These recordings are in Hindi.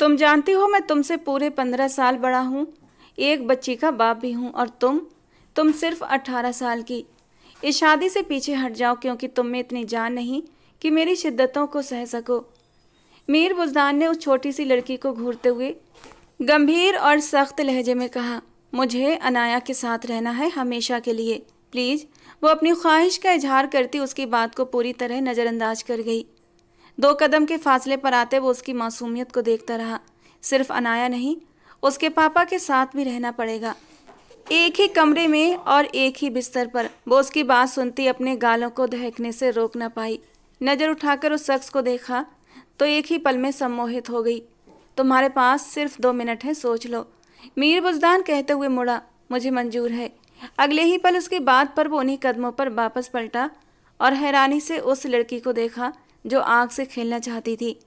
तुम जानती हो मैं तुमसे पूरे 15 साल बड़ा हूँ, एक बच्ची का बाप भी हूँ, और तुम सिर्फ 18 साल की। इस शादी से पीछे हट जाओ, क्योंकि तुम में इतनी जान नहीं कि मेरी शिद्दतों को सह सको। मीर बुज़दान ने उस छोटी सी लड़की को घूरते हुए गंभीर और सख्त लहजे में कहा, मुझे अनाया के साथ रहना है हमेशा के लिए, प्लीज़। वो अपनी ख्वाहिश का इजहार करती उसकी बात को पूरी तरह नज़रअंदाज कर गई। 2 कदम के फासले पर आते वो उसकी मासूमियत को देखता रहा। सिर्फ अनाया नहीं, उसके पापा के साथ भी रहना पड़ेगा, एक ही कमरे में और एक ही बिस्तर पर। वो उसकी बात सुनती अपने गालों को दहकने से रोक न पाई। नज़र उठाकर उस शख्स को देखा तो एक ही पल में सम्मोहित हो गई। तुम्हारे पास सिर्फ 2 मिनट है, सोच लो, मीर बुज़दान कहते हुए मुड़ा। मुझे मंजूर है। अगले ही पल उसकी बात पर वो उन्हीं कदमों पर वापस पलटा और हैरानी से उस लड़की को देखा जो आग से खेलना चाहती थी।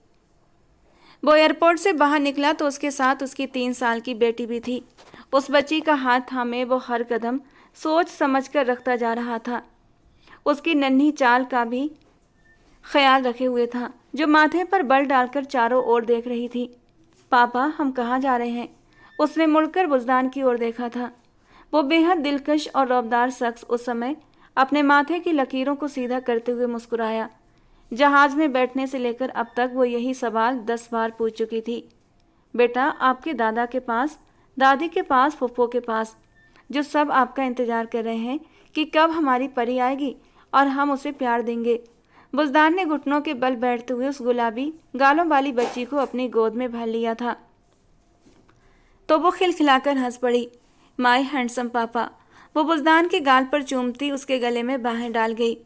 वो एयरपोर्ट से बाहर निकला तो उसके साथ उसकी 3 साल की बेटी भी थी। उस बच्ची का हाथ थामे वो हर कदम सोच समझ कर रखता जा रहा था, उसकी नन्ही चाल का भी ख्याल रखे हुए था, जो माथे पर बल डालकर चारों ओर देख रही थी। पापा, हम कहाँ जा रहे हैं? उसने मुड़कर बुज़दान की ओर देखा था। वो बेहद दिलकश और रौबदार शख्स उस समय अपने माथे की लकीरों को सीधा करते हुए मुस्कुराया। जहाज में बैठने से लेकर अब तक वो यही सवाल 10 बार पूछ चुकी थी। बेटा, आपके दादा के पास, दादी के पास, फुफ्फो के पास, जो सब आपका इंतजार कर रहे हैं कि कब हमारी परी आएगी और हम उसे प्यार देंगे। बुज़दान ने घुटनों के बल बैठते हुए उस गुलाबी गालों वाली बच्ची को अपनी गोद में भर लिया था तो वो खिलखिलाकर हंस पड़ी। माय हैंडसम पापा। वो बुज़दान के गाल पर चूमती उसके गले में बाहें डाल गई।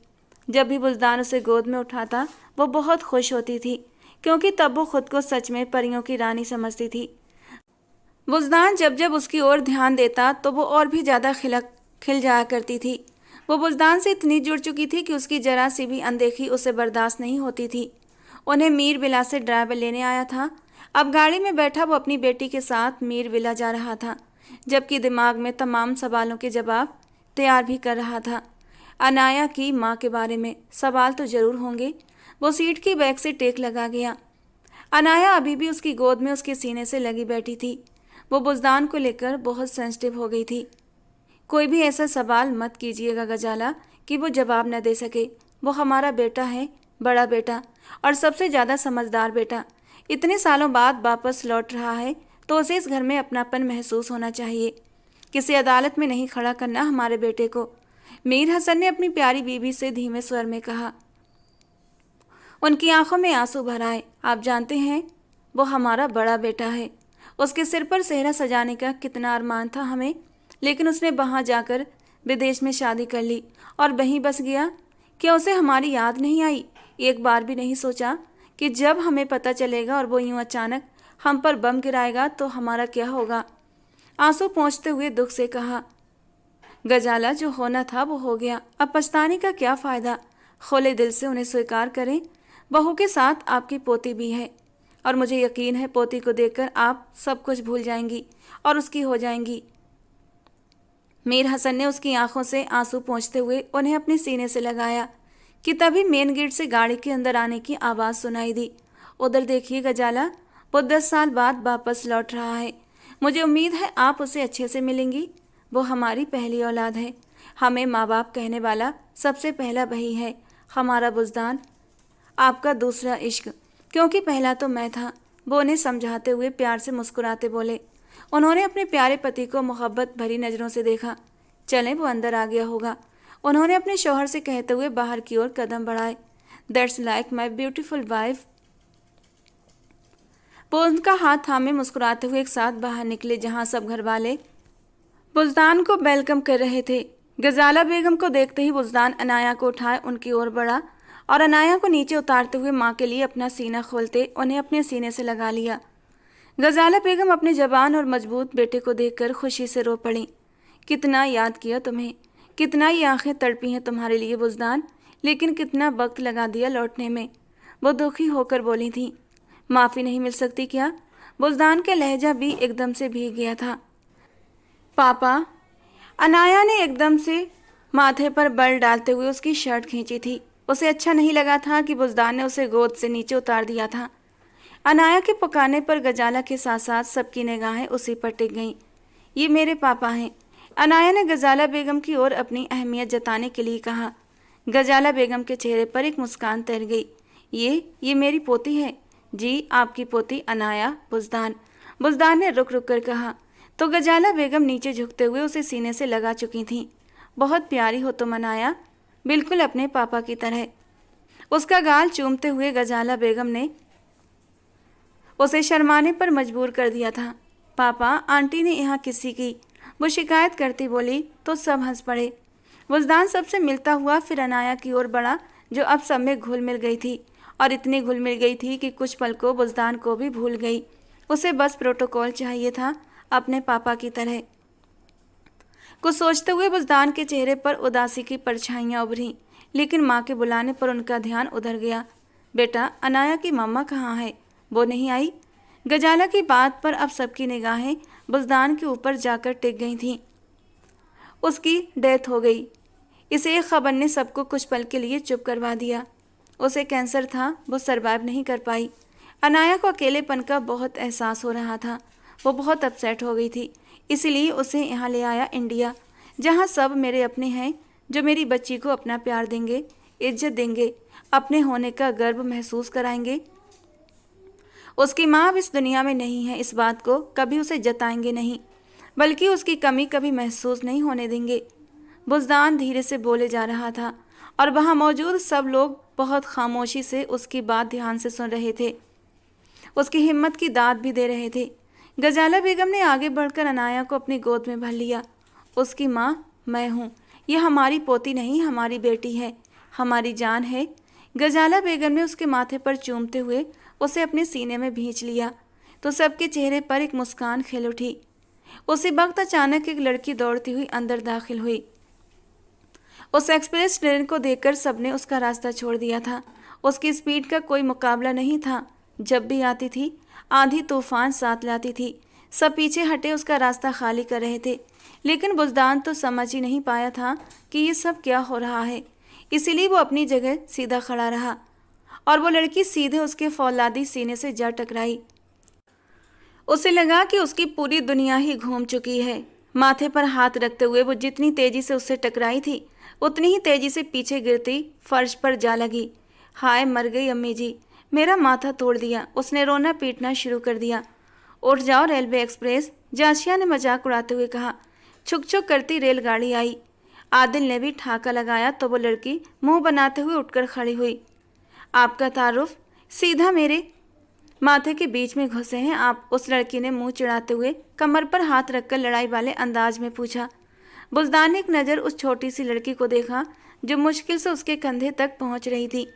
जब भी बुज़दान उसे गोद में उठाता वो बहुत खुश होती थी, क्योंकि तब वो खुद को सच में परियों की रानी समझती थी। बुज़दान जब जब उसकी ओर ध्यान देता तो वो और भी ज़्यादा खिल जाया करती थी। वो बुज़दान से इतनी जुड़ चुकी थी कि उसकी जरा सी भी अनदेखी उसे बर्दाश्त नहीं होती थी। उन्हें मीर विला से ड्राइवर लेने आया था। अब गाड़ी में बैठा वो अपनी बेटी के साथ मीर विला जा रहा था, जबकि दिमाग में तमाम सवालों के जवाब तैयार भी कर रहा था। अनाया की माँ के बारे में सवाल तो ज़रूर होंगे। वो सीट की बैक से टेक लगा गया। अनाया अभी भी उसकी गोद में उसके सीने से लगी बैठी थी। वो बुज़दान को लेकर बहुत सेंसिटिव हो गई थी। कोई भी ऐसा सवाल मत कीजिएगा गजाला कि वो जवाब न दे सके। वो हमारा बेटा है, बड़ा बेटा और सबसे ज़्यादा समझदार बेटा। इतने सालों बाद वापस लौट रहा है तो उसे इस घर में अपनापन महसूस होना चाहिए। किसी अदालत में नहीं खड़ा करना हमारे बेटे को। मीर हसन ने अपनी प्यारी बीबी से धीमे स्वर में कहा। उनकी आंखों में आंसू भर आए। आप जानते हैं, वो हमारा बड़ा बेटा है। उसके सिर पर सेहरा सजाने का कितना अरमान था हमें, लेकिन उसने वहाँ जाकर विदेश में शादी कर ली और वहीं बस गया। क्या उसे हमारी याद नहीं आई? एक बार भी नहीं सोचा कि जब हमें पता चलेगा और वो यूं अचानक हम पर बम गिराएगा तो हमारा क्या होगा? आंसू पोंछते हुए दुख से कहा। गजाला, जो होना था वो हो गया, अब पछताने का क्या फ़ायदा? खोले दिल से उन्हें स्वीकार करें। बहू के साथ आपकी पोती भी है और मुझे यकीन है पोती को देखकर आप सब कुछ भूल जाएंगी और उसकी हो जाएंगी। मीर हसन ने उसकी आंखों से आंसू पोंछते हुए उन्हें अपने सीने से लगाया कि तभी मेन गेट से गाड़ी के अंदर आने की आवाज़ सुनाई दी। उधर देखिए गजाला, वो 10 साल बाद वापस लौट रहा है। मुझे उम्मीद है आप उसे अच्छे से मिलेंगी। वो हमारी पहली औलाद है। हमें माँ बाप कहने वाला सबसे पहला वही है, हमारा बुज़दान, आपका दूसरा इश्क, क्योंकि पहला तो मैं था। वो उन्हें समझाते हुए प्यार से मुस्कुराते बोले। उन्होंने अपने प्यारे पति को मोहब्बत भरी नज़रों से देखा। चलें, वो अंदर आ गया होगा, उन्होंने अपने शौहर से कहते हुए बाहर की ओर कदम बढ़ाए। That's like my beautiful wife. वो उनका हाथ थामे मुस्कुराते हुए एक साथ बाहर निकले, जहाँ सब घर वाले बुज़दान को वेलकम कर रहे थे। गजाला बेगम को देखते ही बुज़दान अनाया को उठाए उनकी ओर बढ़ा और अनाया को नीचे उतारते हुए माँ के लिए अपना सीना खोलते उन्हें अपने सीने से लगा लिया। गजाला बेगम अपने जवान और मजबूत बेटे को देखकर खुशी से रो पड़ी। कितना याद किया तुम्हें, कितना ये आंखें तड़पी हैं तुम्हारे लिए बुज़दान, लेकिन कितना वक्त लगा दिया लौटने में। वो दुखी होकर बोली थी। माफ़ी नहीं मिल सकती क्या? बुज़दान का लहजा भी एकदम से भीग गया था। पापा, अनाया ने एकदम से माथे पर बल डालते हुए उसकी शर्ट खींची थी। उसे अच्छा नहीं लगा था कि बुज़दान ने उसे गोद से नीचे उतार दिया था। अनाया के पुकारने पर गजाला के साथ साथ सबकी निगाहें उसी पर टिक गईं। ये मेरे पापा हैं। अनाया ने गजाला बेगम की ओर अपनी अहमियत जताने के लिए कहा। गजाला बेगम के चेहरे पर एक मुस्कान तैर गई। ये मेरी पोती है। जी, आपकी पोती अनाया। बुज़दान ने रुक रुक कर कहा। तो गजाला बेगम नीचे झुकते हुए उसे सीने से लगा चुकी थीं। बहुत प्यारी हो तुम अनाया, बिल्कुल अपने पापा की तरह। उसका गाल चूमते हुए गजाला बेगम ने उसे शर्माने पर मजबूर कर दिया था। पापा, आंटी ने यहाँ किसी की, वो शिकायत करती बोली तो सब हंस पड़े। बुज़दान सबसे मिलता हुआ फिर अनाया की ओर बढ़ा, जो अब सब में घुल मिल गई थी, और इतनी घुल मिल गई थी कि कुछ पल को बुज़दान को भी भूल गई। उसे बस प्रोटोकॉल चाहिए था, अपने पापा की तरह। कुछ सोचते हुए बुज़दान के चेहरे पर उदासी की परछाइयाँ उभरी, लेकिन माँ के बुलाने पर उनका ध्यान उधर गया। बेटा, अनाया की मम्मा कहाँ है? वो नहीं आई? गजाला की बात पर अब सबकी निगाहें बुज़दान के ऊपर जाकर टिक गई थीं। उसकी डेथ हो गई। इस एक खबर ने सबको कुछ पल के लिए चुप करवा दिया। उसे कैंसर था, वो सरवाइव नहीं कर पाई। अनाया को अकेलेपन का बहुत एहसास हो रहा था। वो बहुत अपसेट हो गई थी, इसलिए उसे यहाँ ले आया इंडिया, जहाँ सब मेरे अपने हैं, जो मेरी बच्ची को अपना प्यार देंगे, इज्जत देंगे, अपने होने का गर्व महसूस कराएंगे। उसकी माँ अब इस दुनिया में नहीं है, इस बात को कभी उसे जताएंगे नहीं, बल्कि उसकी कमी कभी महसूस नहीं होने देंगे। बुज़दान धीरे से बोले जा रहा था और वहाँ मौजूद सब लोग बहुत खामोशी से उसकी बात ध्यान से सुन रहे थे, उसकी हिम्मत की दाद भी दे रहे थे। गजाला बेगम ने आगे बढ़कर अनाया को अपनी गोद में भर लिया। उसकी माँ मैं हूँ, यह हमारी पोती नहीं, हमारी बेटी है, हमारी जान है। गजाला बेगम ने उसके माथे पर चूमते हुए उसे अपने सीने में भींच लिया तो सबके चेहरे पर एक मुस्कान खिल उठी। उसी वक्त अचानक एक लड़की दौड़ती हुई अंदर दाखिल हुई। उस एक्सप्रेस ट्रेन को देखकर सबने उसका रास्ता छोड़ दिया था। उसकी स्पीड का कोई मुकाबला नहीं था। जब भी आती थी, आंधी तूफान साथ लाती थी। सब पीछे हटे उसका रास्ता खाली कर रहे थे, लेकिन बुज़दान तो समझ ही नहीं पाया था कि ये सब क्या हो रहा है। इसीलिए वो अपनी जगह सीधा खड़ा रहा और वो लड़की सीधे उसके फौलादी सीने से जा टकराई। उसे लगा कि उसकी पूरी दुनिया ही घूम चुकी है। माथे पर हाथ रखते हुए वो जितनी तेजी से उससे टकराई थी, उतनी ही तेजी से पीछे गिरती फर्श पर जा लगी। हाय, मर गई अम्मी जी, मेरा माथा तोड़ दिया। उसने रोना पीटना शुरू कर दिया। उठ जाओ रेलवे एक्सप्रेस, जाशिया ने मजाक उड़ाते हुए कहा। छुक छुक करती रेलगाड़ी आई। आदिल ने भी ठाका लगाया तो वो लड़की मुंह बनाते हुए उठकर खड़ी हुई। आपका तारुफ सीधा मेरे माथे के बीच में घुसे हैं आप? उस लड़की ने मुंह चिढ़ाते हुए कमर पर हाथ रखकर लड़ाई वाले अंदाज में पूछा। बुज़दान ने एक नज़र उस छोटी सी लड़की को देखा जो मुश्किल से उसके कंधे तक पहुंच रही थी,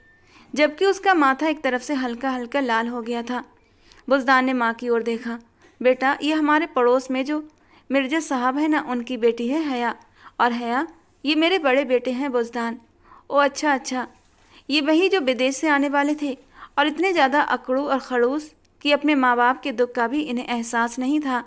जबकि उसका माथा एक तरफ से हल्का हल्का लाल हो गया था। बुज़दान ने माँ की ओर देखा। बेटा, ये हमारे पड़ोस में जो मिर्जा साहब है ना, उनकी बेटी है हया। और हया, ये मेरे बड़े बेटे हैं बुज़दान। ओ अच्छा, ये वही जो विदेश से आने वाले थे और इतने ज़्यादा अकड़ू और खड़ूस कि अपने माँ बाप के दुख का भी इन्हें एहसास नहीं था।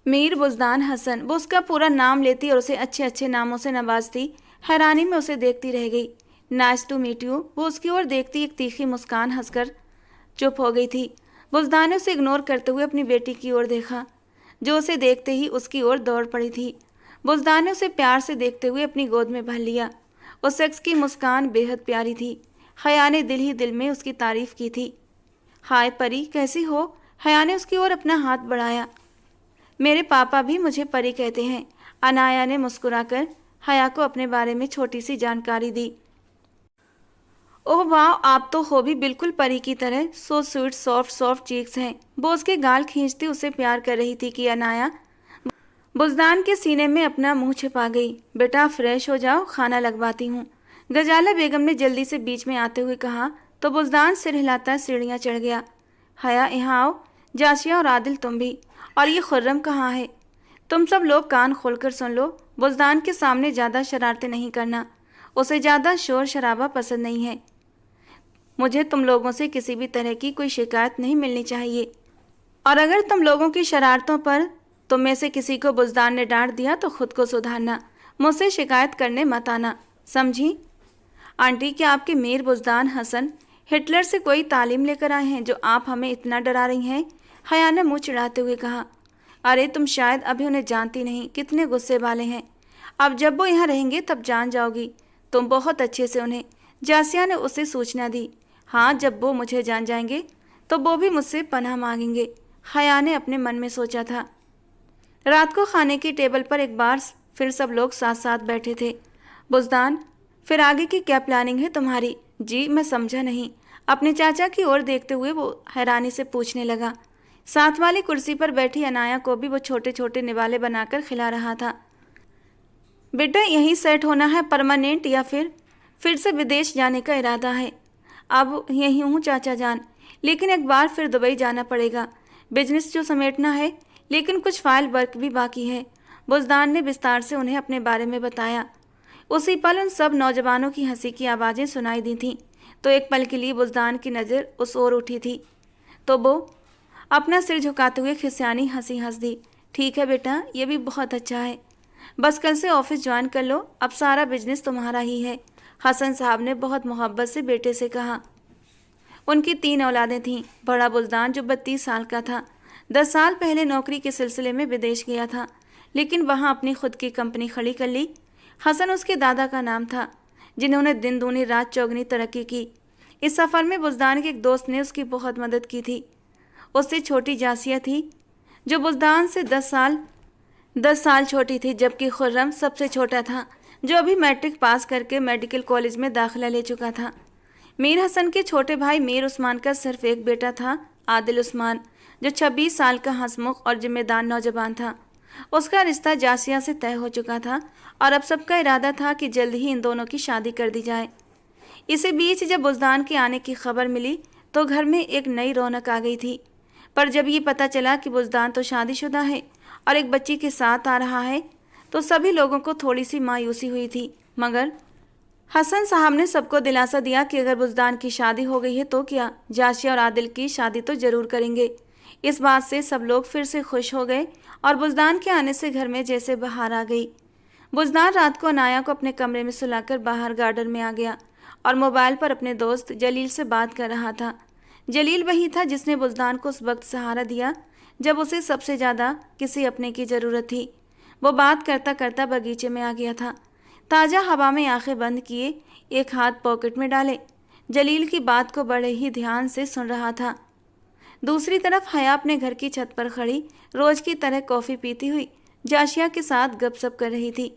मीर बुज़दान हसन, वो उसका पूरा नाम लेती और उसे अच्छे अच्छे नामों से नवाजती। हैरानी में उसे देखती रह गई। नाइस टू मीट यू, वो उसकी ओर देखती एक तीखी मुस्कान हंसकर चुप हो गई थी। बुज़दान ने उसे इग्नोर करते हुए अपनी बेटी की ओर देखा, जो उसे देखते ही उसकी ओर दौड़ पड़ी थी। बुज़दान ने उसे प्यार से देखते हुए अपनी गोद में भर लिया। उस शख्स की मुस्कान बेहद प्यारी थी। हया ने दिल ही दिल में उसकी तारीफ की थी। हाय परी, कैसी हो? हया ने उसकी ओर अपना हाथ बढ़ाया। मेरे पापा भी मुझे परी कहते हैं। अनाया ने मुस्कुराकर हया को अपने बारे में छोटी सी जानकारी दी। ओह वाह, आप तो हो भी बिल्कुल परी की तरह। सो स्वीट, सॉफ्ट चीक्स हैं। वो उसके गाल खींचती उसे प्यार कर रही थी कि अनाया बुज़दान के सीने में अपना मुंह छिपा गई। बेटा फ्रेश हो जाओ, खाना लगवाती हूँ, गजाला बेगम ने जल्दी से बीच में आते हुए कहा तो बुज़दान सिर हिलाता सीढ़ियाँ चढ़ गया। हया, यहाँ आओ। जाशिया और आदिल, तुम भी। और ये खुर्रम कहाँ है? तुम सब लोग कान खोलकर सुन लो। बुज़दान के सामने ज़्यादा शरारतें नहीं करना। उसे ज़्यादा शोर शराबा पसंद नहीं है। मुझे तुम लोगों से किसी भी तरह की कोई शिकायत नहीं मिलनी चाहिए, और अगर तुम लोगों की शरारतों पर तुम में से किसी को बुज़दान ने डांट दिया तो खुद को सुधारना, मुझसे शिकायत करने मत आना, समझी? आंटी, क्या आपके मीर बुज़दान हसन हिटलर से कोई तालीम लेकर आए हैं जो आप हमें इतना डरा रही हैं? हया ने मुंह चिढ़ाते हुए कहा। अरे तुम शायद अभी उन्हें जानती नहीं, कितने गुस्से वाले हैं। अब जब वो यहाँ रहेंगे तब जान जाओगी तुम बहुत अच्छे से उन्हें। जासिया ने उसे सूचना दी। हाँ, जब वो मुझे जान जाएंगे तो वो भी मुझसे पनाह मांगेंगे, हया ने अपने मन में सोचा था। रात को खाने की टेबल पर एक बार फिर सब लोग साथ साथ बैठे थे। बुज़दान, फिर आगे की क्या प्लानिंग है तुम्हारी? जी, मैं समझा नहीं। अपने चाचा की ओर देखते हुए वो हैरानी से पूछने लगा। साथ वाली कुर्सी पर बैठी अनाया को भी वो छोटे छोटे निवाले बनाकर खिला रहा था। बेटा, यहीं सेट होना है परमानेंट या फिर से विदेश जाने का इरादा है? अब यहीं हूँ चाचा जान, लेकिन एक बार फिर दुबई जाना पड़ेगा, बिजनेस जो समेटना है, लेकिन कुछ फाइल वर्क भी बाकी है। बुज़दान ने विस्तार से उन्हें अपने बारे में बताया। उसी पल उन सब नौजवानों की हंसी की आवाज़ें सुनाई दी थीं, तो एक पल के लिए बुज़दान की नज़र उस ओर उठी थी, तो वो अपना सिर झुकाते हुए खिसियानी हंसी हंस दी। ठीक है बेटा, ये भी बहुत अच्छा है। बस कल से ऑफिस ज्वाइन कर लो, अब सारा बिजनेस तुम्हारा ही है, हसन साहब ने बहुत मोहब्बत से बेटे से कहा। उनकी 3 औलादें थीं। बड़ा बुज़दान जो 32 साल का था, 10 साल पहले नौकरी के सिलसिले में विदेश गया था, लेकिन वहाँ अपनी खुद की कंपनी खड़ी कर ली। हसन उसके दादा का नाम था, जिन्होंने दिन दूनी रात चौगनी तरक्की की। इस सफ़र में बुज़दान के एक दोस्त ने उसकी बहुत मदद की थी। उससे छोटी जासिया थी, जो बुज़दान से 10 साल छोटी थी, जबकि खुर्रम सबसे छोटा था, जो अभी मैट्रिक पास करके मेडिकल कॉलेज में दाखिला ले चुका था। मीर हसन के छोटे भाई मीर उस्मान का सिर्फ एक बेटा था, आदिल उस्मान, जो 26 साल का हंसमुख और जिम्मेदार नौजवान था। उसका रिश्ता जासिया से तय हो चुका था और अब सबका इरादा था कि जल्द ही इन दोनों की शादी कर दी जाए। इसी बीच जब बुज़दान के आने की खबर मिली तो घर में एक नई रौनक आ गई थी। पर जब ये पता चला कि बुज़दान तो शादीशुदा है और एक बच्ची के साथ आ रहा है, तो सभी लोगों को थोड़ी सी मायूसी हुई थी। मगर हसन साहब ने सबको दिलासा दिया कि अगर बुज़दान की शादी हो गई है तो क्या, जासिया और आदिल की शादी तो ज़रूर करेंगे। इस बात से सब लोग फिर से खुश हो गए और बुज़दान के आने से घर में जैसे बहार आ गई। बुज़दान रात को अनाया को अपने कमरे में सुलाकर बाहर गार्डन में आ गया और मोबाइल पर अपने दोस्त जलील से बात कर रहा था। जलील वही था जिसने बुज़दान को उस वक्त सहारा दिया जब उसे सबसे ज़्यादा किसी अपने की ज़रूरत थी। वो बात करता करता बगीचे में आ गया था। ताज़ा हवा में आंखें बंद किए, एक हाथ पॉकेट में डाले, जलील की बात को बड़े ही ध्यान से सुन रहा था। दूसरी तरफ हया अपने घर की छत पर खड़ी रोज की तरह कॉफ़ी पीती हुई जाशिया के साथ गपशप कर रही थी।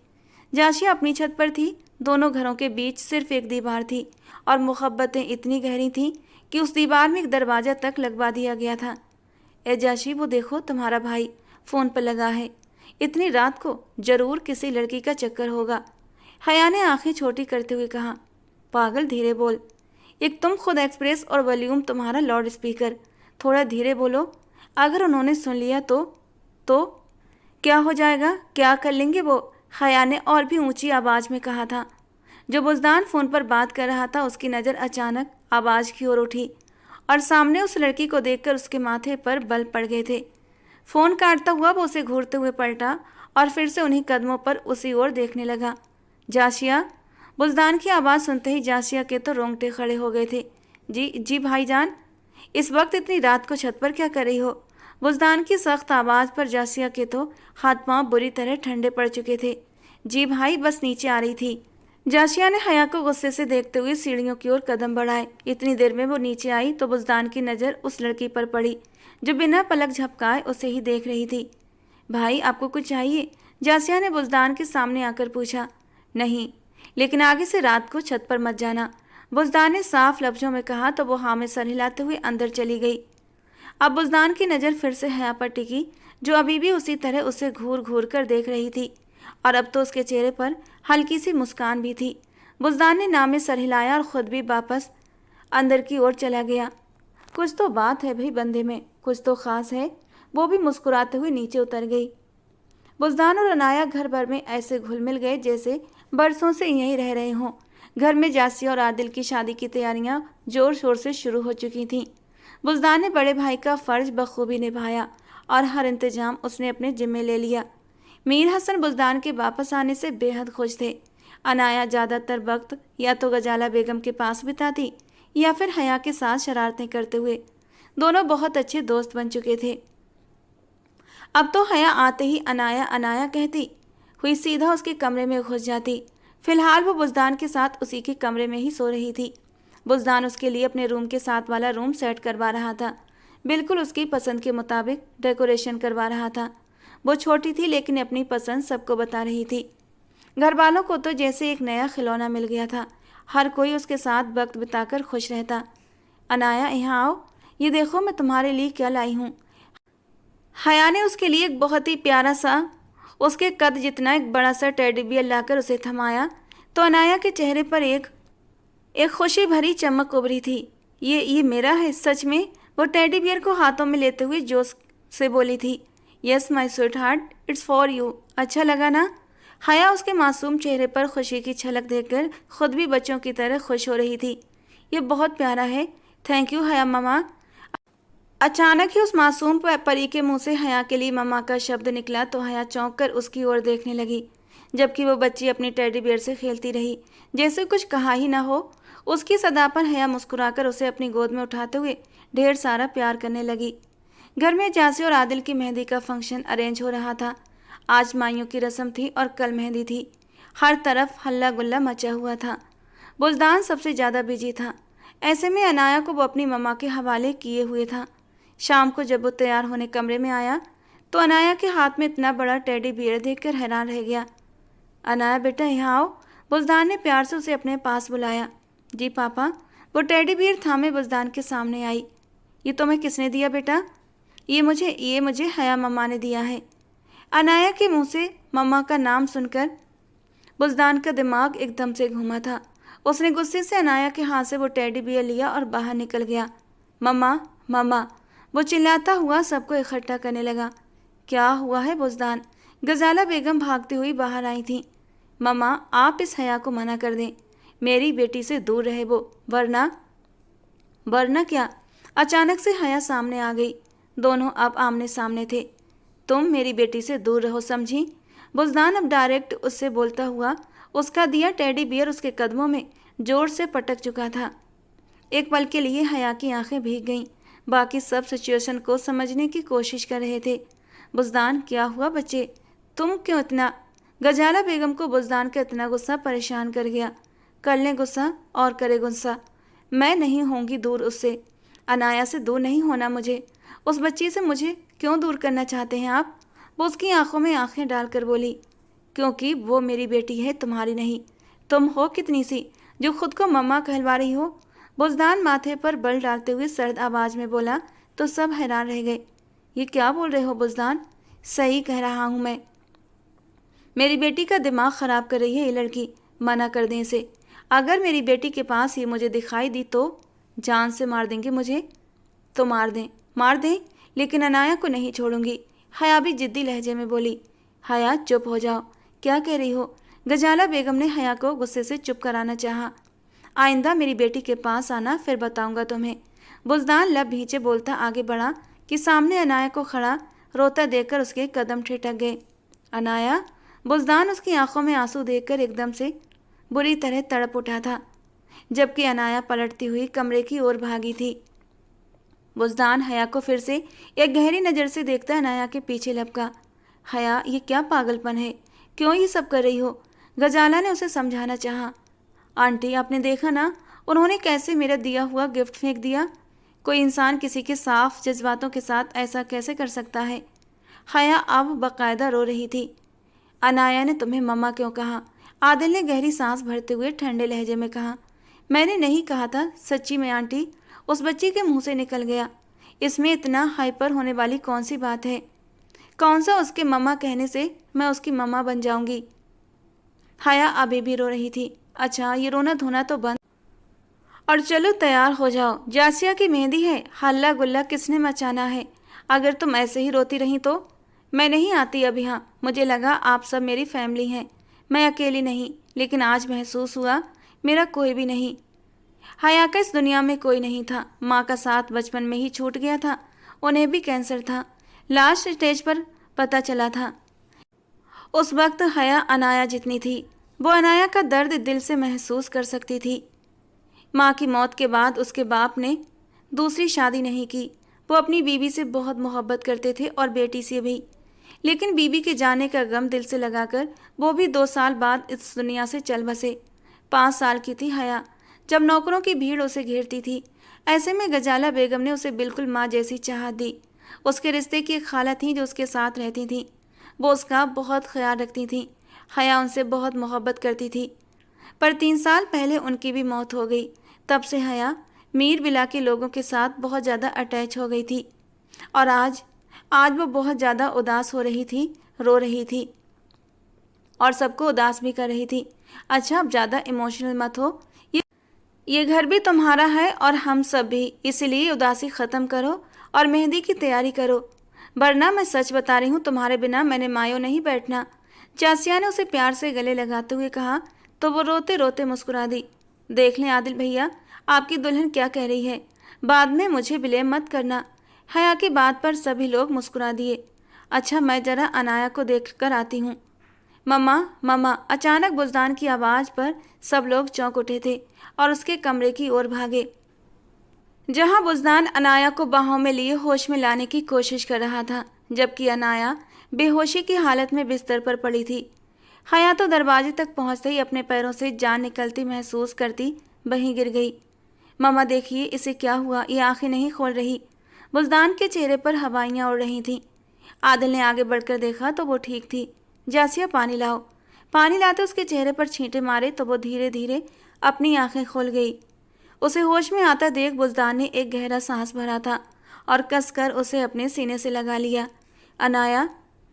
जाशिया अपनी छत पर थी। दोनों घरों के बीच सिर्फ एक दीवार थी और मुहब्बतें इतनी गहरी थीं कि उस दीवार में एक दरवाज़ा तक लगवा दिया गया था। ए जाशी, वो देखो तुम्हारा भाई फ़ोन पर लगा है, इतनी रात को ज़रूर किसी लड़की का चक्कर होगा। हया ने आंखें छोटी करते हुए कहा। पागल, धीरे बोल, एक तुम खुद एक्सप्रेस और वॉल्यूम तुम्हारा लाउड स्पीकर, थोड़ा धीरे बोलो, अगर उन्होंने सुन लिया तो क्या हो जाएगा, क्या कर लेंगे वो? हया ने और भी ऊंची आवाज़ में कहा था। जो बुज़दान फ़ोन पर बात कर रहा था उसकी नज़र अचानक आवाज़ की ओर उठी और सामने उस लड़की को देखकर उसके माथे पर बल पड़ गए थे। फ़ोन काटता हुआ वो उसे घूरते हुए पलटा और फिर से उन्हीं कदमों पर उसी ओर देखने लगा। जाशिया, बुज़दान की आवाज़ सुनते ही जाशिया के तो रोंगटे खड़े हो गए थे। जी भाईजान, इस वक्त इतनी रात को छत पर क्या कर रही हो? बुज़दान की सख्त आवाज़ पर जासिया के तो हाथ पांव बुरी तरह ठंडे पड़ चुके थे। जी भाई, बस नीचे आ रही थी। जासिया ने हया को गुस्से से देखते हुए सीढ़ियों की ओर कदम बढ़ाए। इतनी देर में वो नीचे आई तो बुज़दान की नज़र उस लड़की पर पड़ी जो बिना पलक झपकाए उसे ही देख रही थी। भाई, आपको कुछ चाहिए? जासिया ने बुज़दान के सामने आकर पूछा। नहीं, लेकिन आगे से रात को छत पर मत जाना, बुज़दान ने साफ लफ्ज़ों में कहा तो वो हाँ में सर हिलाते हुए अंदर चली गई। अब बुज़दान की नज़र फिर से हया पर टिकी, जो अभी भी उसी तरह उसे घूर घूर कर देख रही थी और अब तो उसके चेहरे पर हल्की सी मुस्कान भी थी। बुज़दान ने नाम में सर हिलाया और ख़ुद भी वापस अंदर की ओर चला गया। कुछ तो बात है भाई बंदे में, कुछ तो ख़ास है। वो भी मुस्कुराते हुए नीचे उतर गई। बुज़दान और अनाया घर भर में ऐसे घुल मिल गए जैसे बरसों से यहीं रह रहे हों। घर में जासिया और आदिल की शादी की तैयारियां जोर शोर से शुरू हो चुकी थीं। बुज़दान ने बड़े भाई का फ़र्ज बखूबी निभाया और हर इंतजाम उसने अपने जिम्मे ले लिया। मीर हसन बुज़दान के वापस आने से बेहद खुश थे। अनाया ज़्यादातर वक्त या तो गजाला बेगम के पास बिताती या फिर हया के साथ शरारतें करते हुए। दोनों बहुत अच्छे दोस्त बन चुके थे। अब तो हया आते ही अनाया अनाया कहती हुई सीधा उसके कमरे में घुस जाती। फिलहाल वो बुज़दान के साथ उसी के कमरे में ही सो रही थी। बुज़दान उसके लिए अपने रूम के साथ वाला रूम सेट करवा रहा था। बिल्कुल उसकी पसंद के मुताबिक डेकोरेशन करवा रहा था। वो छोटी थी लेकिन अपनी पसंद सबको बता रही थी। घर वालों को तो जैसे एक नया खिलौना मिल गया था। हर कोई उसके साथ वक्त बिताकर खुश रहता। अनाया, यहाँ आओ, ये देखो मैं तुम्हारे लिए क्या लाई हूँ। हया ने उसके लिए एक बहुत ही प्यारा सा, उसके कद जितना एक बड़ा सा टेडी बियर लाकर उसे थमाया तो अनाया के चेहरे पर एक खुशी भरी चमक उभरी थी। ये मेरा है सच में? वो टेडी बियर को हाथों में लेते हुए जोश से बोली थी। Yes my sweet heart, it's for you. अच्छा लगा ना? हया उसके मासूम चेहरे पर खुशी की झलक देखकर खुद भी बच्चों की तरह खुश हो रही थी। ये बहुत प्यारा है। थैंक यू हया ममा। अचानक ही उस मासूम परी के मुंह से हया के लिए ममा का शब्द निकला तो हया चौंक कर उसकी ओर देखने लगी, जबकि वो बच्ची अपनी टेडी बियर से खेलती रही जैसे कुछ कहा ही ना हो। उसकी सदा पर हया मुस्कुराकर उसे अपनी गोद में उठाते हुए ढेर सारा प्यार करने लगी। घर में जासी और आदिल की मेहंदी का फंक्शन अरेंज हो रहा था। आज माइयों की रस्म थी और कल मेहंदी थी। हर तरफ हल्ला गुल्ला मचा हुआ था। बुज़दान सबसे ज़्यादा बिजी था। ऐसे में अनाया को वो अपनी मम्मा के हवाले किए हुए था। शाम को जब वो तैयार होने कमरे में आया तो अनाया के हाथ में इतना बड़ा टेडी बियर देखकर हैरान रह गया। अनाया बेटा यहाँ आओ। बुज़दान ने प्यार से उसे अपने पास बुलाया। जी पापा। वो टेडी बियर थामे बुज़दान के सामने आई। ये तुम्हें किसने दिया बेटा? ये मुझे हया मम्मा ने दिया है। अनाया के मुंह से मम्मा का नाम सुनकर बुज़दान का दिमाग एकदम से घूमा था। उसने गुस्से से अनाया के हाथ से वो टेडी बियर लिया और बाहर निकल गया। मम्मा मम्मा, वो चिल्लाता हुआ सबको इकट्ठा करने लगा। क्या हुआ है बुज़दान? गजाला बेगम भागती हुई बाहर आई थी। मम्मा, आप इस हया को मना कर दें। मेरी बेटी से दूर रहे वो, वरना क्या? अचानक से हया सामने आ गई। दोनों अब आमने सामने थे। तुम मेरी बेटी से दूर रहो, समझी? बुज़दान अब डायरेक्ट उससे बोलता हुआ उसका दिया टेडी बियर उसके कदमों में जोर से पटक चुका था। एक पल के लिए हया की आंखें भीग गईं। बाकी सब सिचुएशन को समझने की कोशिश कर रहे थे। बुज़दान, क्या हुआ बच्चे? तुम क्यों इतना? गजाला बेगम को बुज़दान का इतना गुस्सा परेशान कर गया। कर लें गुस्सा और करे गुस्सा, मैं नहीं होंगी दूर उससे। अनाया से दूर नहीं होना मुझे। उस बच्ची से मुझे क्यों दूर करना चाहते हैं आप? वो उसकी आंखों में आंखें डालकर बोली। क्योंकि वो मेरी बेटी है, तुम्हारी नहीं। तुम हो कितनी सी जो खुद को मम्मा कहलवा रही हो? बुज़दान माथे पर बल डालते हुए सर्द आवाज़ में बोला तो सब हैरान रह गए। ये क्या बोल रहे हो बुज़दान? सही कह रहा हूँ मैं। मेरी बेटी का दिमाग ख़राब कर रही है ये लड़की। मना कर दें इसे। अगर मेरी बेटी के पास ये मुझे दिखाई दी तो जान से मार देंगे मुझे। तो मार दें, लेकिन अनाया को नहीं छोड़ूंगी। हया भी जिद्दी लहजे में बोली। हया चुप हो जाओ, क्या कह रही हो? गजाला बेगम ने हया को गुस्से से चुप कराना चाहा। आइंदा मेरी बेटी के पास आना, फिर बताऊंगा तुम्हें। बुज़दान लब भींचे बोलता आगे बढ़ा कि सामने अनाया को खड़ा रोता देखकर उसके कदम ठिठक गए। अनाया? बुज़दान उसकी आंखों में आंसू देखकर एकदम से बुरी तरह तड़प उठा था, जबकि अनाया पलटती हुई कमरे की ओर भागी थी। बुज़दान हया को फिर से एक गहरी नज़र से देखता अनाया के पीछे लपका। हया, ये क्या पागलपन है? क्यों ये सब कर रही हो? गजाला ने उसे समझाना चाहा। आंटी, आपने देखा ना उन्होंने कैसे मेरा दिया हुआ गिफ्ट फेंक दिया। कोई इंसान किसी के साफ जज्बातों के साथ ऐसा कैसे कर सकता है? हया अब बाकायदा रो रही थी। अनाया ने तुम्हें मम्मा क्यों कहा? आदिल ने गहरी सांस भरते हुए ठंडे लहजे में कहा। मैंने नहीं कहा था, सच्ची में आंटी, उस बच्ची के मुंह से निकल गया। इसमें इतना हाइपर होने वाली कौन सी बात है? कौन सा उसके मम्मा कहने से मैं उसकी मम्मा बन जाऊंगी? हया अभी भी रो रही थी। अच्छा, ये रोना धोना तो बंद और चलो तैयार हो जाओ। जासिया की मेहंदी है, हल्ला गुल्ला किसने मचाना है? अगर तुम ऐसे ही रोती रही तो मैं नहीं आती अब यहाँ। मुझे लगा आप सब मेरी फैमिली हैं, मैं अकेली नहीं, लेकिन आज महसूस हुआ मेरा कोई भी नहीं। हया का इस दुनिया में कोई नहीं था। माँ का साथ बचपन में ही छूट गया था, उन्हें भी कैंसर था, लास्ट स्टेज पर पता चला था। उस वक्त हया अनाया जितनी थी। वो अनाया का दर्द दिल से महसूस कर सकती थी। माँ की मौत के बाद उसके बाप ने दूसरी शादी नहीं की। वो अपनी बीवी से बहुत मोहब्बत करते थे और बेटी से भी, लेकिन बीवी के जाने का गम दिल से लगाकर वो भी 2 साल बाद इस दुनिया से चल बसे। 5 साल की थी हया जब नौकरों की भीड़ उसे घेरती थी। ऐसे में गजाला बेगम ने उसे बिल्कुल माँ जैसी चाहत दी। उसके रिश्ते की एक खाला थी जो उसके साथ रहती थी। वो उसका बहुत ख्याल रखती थी। हया उनसे बहुत मोहब्बत करती थी। पर 3 साल पहले उनकी भी मौत हो गई। तब से हया मीर बिला के लोगों के साथ बहुत ज़्यादा अटैच हो गई थी। और आज वो बहुत ज़्यादा उदास हो रही थी, रो रही थी और सबको उदास भी कर रही थी। अच्छा, अब ज़्यादा इमोशनल मत हो। ये घर भी तुम्हारा है और हम सब भी, इसलिए उदासी ख़त्म करो और मेहंदी की तैयारी करो, वरना मैं सच बता रही हूँ, तुम्हारे बिना मैंने मायो नहीं बैठना। चासिया ने उसे प्यार से गले लगाते हुए कहा तो वो रोते रोते मुस्कुरा दी। देख लें आदिल भैया, आपकी दुल्हन क्या कह रही है, बाद में मुझे ब्लेम मत करना। हया की बात पर सभी लोग मुस्कुरा दिए। अच्छा, मैं जरा अनाया को देख कर आती हूँ। मम्मा मम्मा, अचानक बुज़दान की आवाज़ पर सब लोग चौंक उठे थे और उसके कमरे की ओर भागे, जहां बुज़दान अनाया को बाहों में लिए होश में लाने की कोशिश कर रहा था, जबकि अनाया बेहोशी की हालत में बिस्तर पर पड़ी थी। हया तो दरवाजे तक पहुंचते ही अपने पैरों से जान निकलती महसूस करती वहीं गिर गई। मम्मा देखिए, इसे क्या हुआ, ये आंखें नहीं खोल रही। बुज़दान के चेहरे पर हवाइयाँ उड़ रही थीं। आदिल ने आगे बढ़कर देखा तो वो ठीक थी। जासिया, पानी लाओ। पानी लाते उसके चेहरे पर छींटे मारे तो वो धीरे धीरे अपनी आंखें खोल गई। उसे होश में आता देख बुज़दान ने एक गहरा सांस भरा था और कसकर उसे अपने सीने से लगा लिया। अनाया,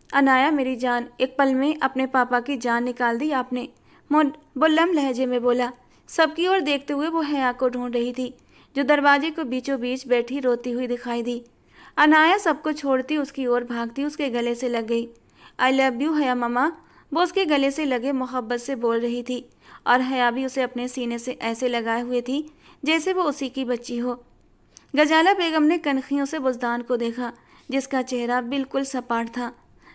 अनाया मेरी जान, एक पल में अपने पापा की जान निकाल दी आपने, बुल्लम लहजे में बोला। सबकी ओर देखते हुए वो हया को ढूंढ रही थी, जो दरवाजे को बीचों बीच बैठी रोती हुई दिखाई दी। अनाया सबको छोड़ती उसकी ओर भागती उसके गले से लग गई। आई लव यू हया मम्मा, वो उसके गले से लगे मोहब्बत से बोल रही थी और हया भी उसे अपने सीने से ऐसे लगाए हुए थी जैसे वो उसी की बच्ची हो। गजाला बेगम ने कनखियों से बुज़दान को देखा, जिसका चेहरा बिल्कुल सपाट था,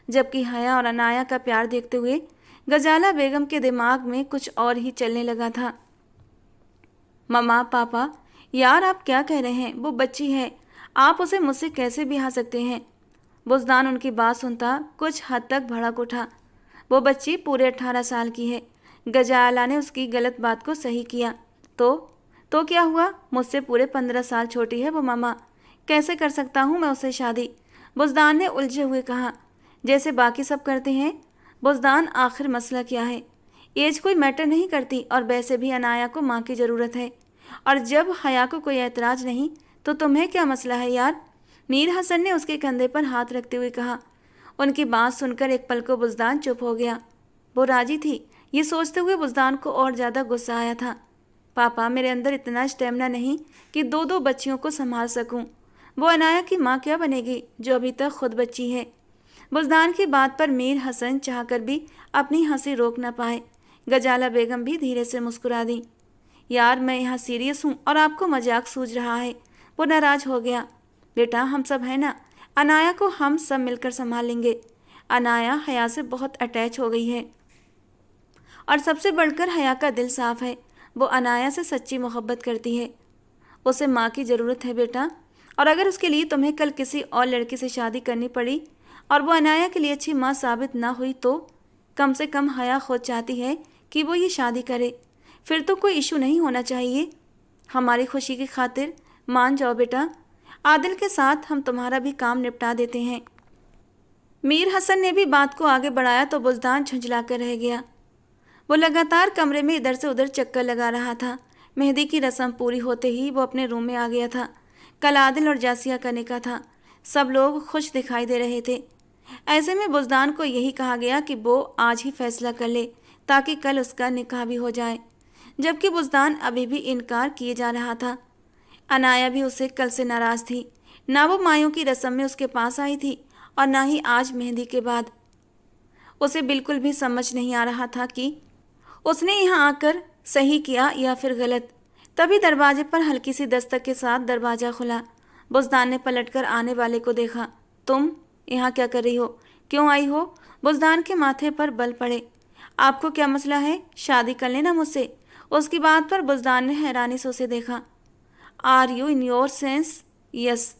जबकि हया और अनाया का प्यार देखते हुए गजाला बेगम के दिमाग में कुछ और ही चलने लगा था। मम्मा पापा, यार आप क्या कह रहे हैं, वो बच्ची है, आप उसे मुझसे कैसे ब्याह सकते हैं। बुज़दान उनकी बात सुनता कुछ हद तक भड़क उठा। वो बच्ची पूरे 18 साल की है। गजाला ने उसकी गलत बात को सही किया। तो क्या हुआ, मुझसे पूरे 15 साल छोटी है वो मम्मा, कैसे कर सकता हूँ मैं उससे शादी। बुज़दान ने उलझे हुए कहा। जैसे बाकी सब करते हैं। बुज़दान, आखिर मसला क्या है। एज कोई मैटर नहीं करती और वैसे भी अनाया को माँ की ज़रूरत है, और जब हया को कोई ऐतराज़ नहीं तो तुम्हें क्या मसला है यार। मीर हसन ने उसके कंधे पर हाथ रखते हुए कहा। उनकी बात सुनकर एक पल को बुज़दान चुप हो गया। वो राजी थी, ये सोचते हुए बुज़दान को और ज़्यादा गुस्सा आया था। पापा, मेरे अंदर इतना स्टेमिना नहीं कि 2 बच्चियों को संभाल सकूं। वो अनाया की माँ क्या बनेगी जो अभी तक खुद बच्ची है। बुज़दान की बात पर मीर हसन चाहकर भी अपनी हंसी रोक न पाए। गजाला बेगम भी धीरे से मुस्कुरा दी। यार, मैं यहाँ सीरियस हूँ और आपको मजाक सूझ रहा है। वो नाराज हो गया। बेटा, हम सब हैं ना, अनाया को हम सब मिलकर संभाल लेंगे। अनाया हया से बहुत अटैच हो गई है और सबसे बढ़कर हया का दिल साफ है। वो अनाया से सच्ची मोहब्बत करती है। उसे माँ की ज़रूरत है बेटा, और अगर उसके लिए तुम्हें कल किसी और लड़के से शादी करनी पड़ी और वो अनाया के लिए अच्छी माँ साबित ना हुई तो कम से कम हया खुद चाहती है कि वो ये शादी करे। फिर तो कोई इशू नहीं होना चाहिए। हमारी खुशी की खातिर मान जाओ बेटा, आदिल के साथ हम तुम्हारा भी काम निपटा देते हैं। मीर हसन ने भी बात को आगे बढ़ाया तो बुज़दान झुंझला कर रह गया। वो लगातार कमरे में इधर से उधर चक्कर लगा रहा था। मेहंदी की रस्म पूरी होते ही वो अपने रूम में आ गया था। कल आदिल और जासिया का निकाह था। सब लोग खुश दिखाई दे रहे थे। ऐसे में बुज़दान को यही कहा गया कि वो आज ही फैसला कर ले ताकि कल उसका निकाह भी हो जाए, जबकि बुज़दान अभी भी इनकार किए जा रहा था। अनाया भी उससे कल से नाराज़ थी। ना वो मायों की रस्म में उसके पास आई थी और ना ही आज मेहंदी के बाद। उसे बिल्कुल भी समझ नहीं आ रहा था कि उसने यहाँ आकर सही किया या फिर गलत। तभी दरवाजे पर हल्की सी दस्तक के साथ दरवाज़ा खुला। बुज़दान ने पलटकर आने वाले को देखा। तुम यहाँ क्या कर रही हो, क्यों आई हो। बुज़दान के माथे पर बल पड़े। आपको क्या मसला है, शादी कर लेना मुझसे। उसकी बात पर बुज़दान ने हैरानी से उसे देखा। Are you in your sense? Yes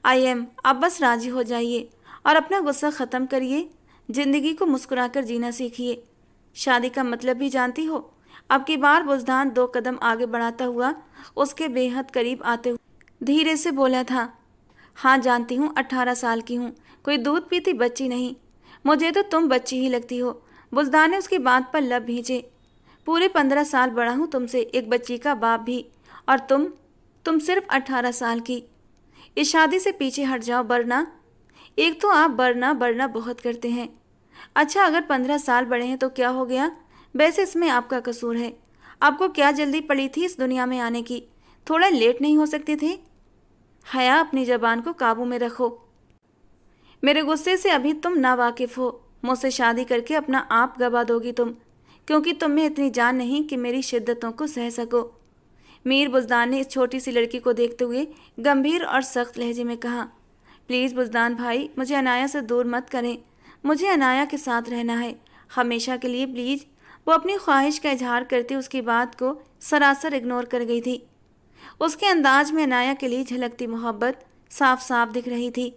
I am. आप बस राजी हो जाइए और अपना गुस्सा ख़त्म करिए। ज़िंदगी को मुस्कुराकर जीना सीखिए। शादी का मतलब भी जानती हो? अब की बार बुज़दान 2 कदम आगे बढ़ाता हुआ उसके बेहद करीब आते हुए धीरे से बोला था। हाँ जानती हूँ, 18 साल की हूँ, कोई दूध पीती बच्ची नहीं। मुझे तो तुम बच्ची ही लगती हो। बुज़दान ने उसकी बात पर लब भींचे। पूरे 15 साल बड़ा हूँ तुमसे, एक बच्ची का बाप भी, और तुम सिर्फ 18 साल की। इस शादी से पीछे हट जाओ वरना। एक तो आप बढ़ना बहुत करते हैं। अच्छा, अगर 15 साल बड़े हैं तो क्या हो गया? वैसे इसमें आपका कसूर है। आपको क्या जल्दी पड़ी थी इस दुनिया में आने की? थोड़ा लेट नहीं हो सकते थे? हया, अपनी ज़बान को काबू में रखो। मेरे गुस्से से अभी तुम नावाकिफ़ हो। मुझसे शादी करके अपना आप गवा दोगी तुम, क्योंकि तुम में इतनी जान नहीं कि मेरी शिद्दतों को सह सको। मीर बुज़दान ने इस छोटी सी लड़की को देखते हुए गंभीर और सख्त लहजे में कहा। प्लीज़ बुज़दान भाई, मुझे अनाया से दूर मत करें। मुझे अनाया के साथ रहना है, हमेशा के लिए, प्लीज़। वो अपनी ख्वाहिश का इजहार करती उसकी बात को सरासर इग्नोर कर गई थी। उसके अंदाज में अनाया के लिए झलकती मोहब्बत साफ साफ दिख रही थी।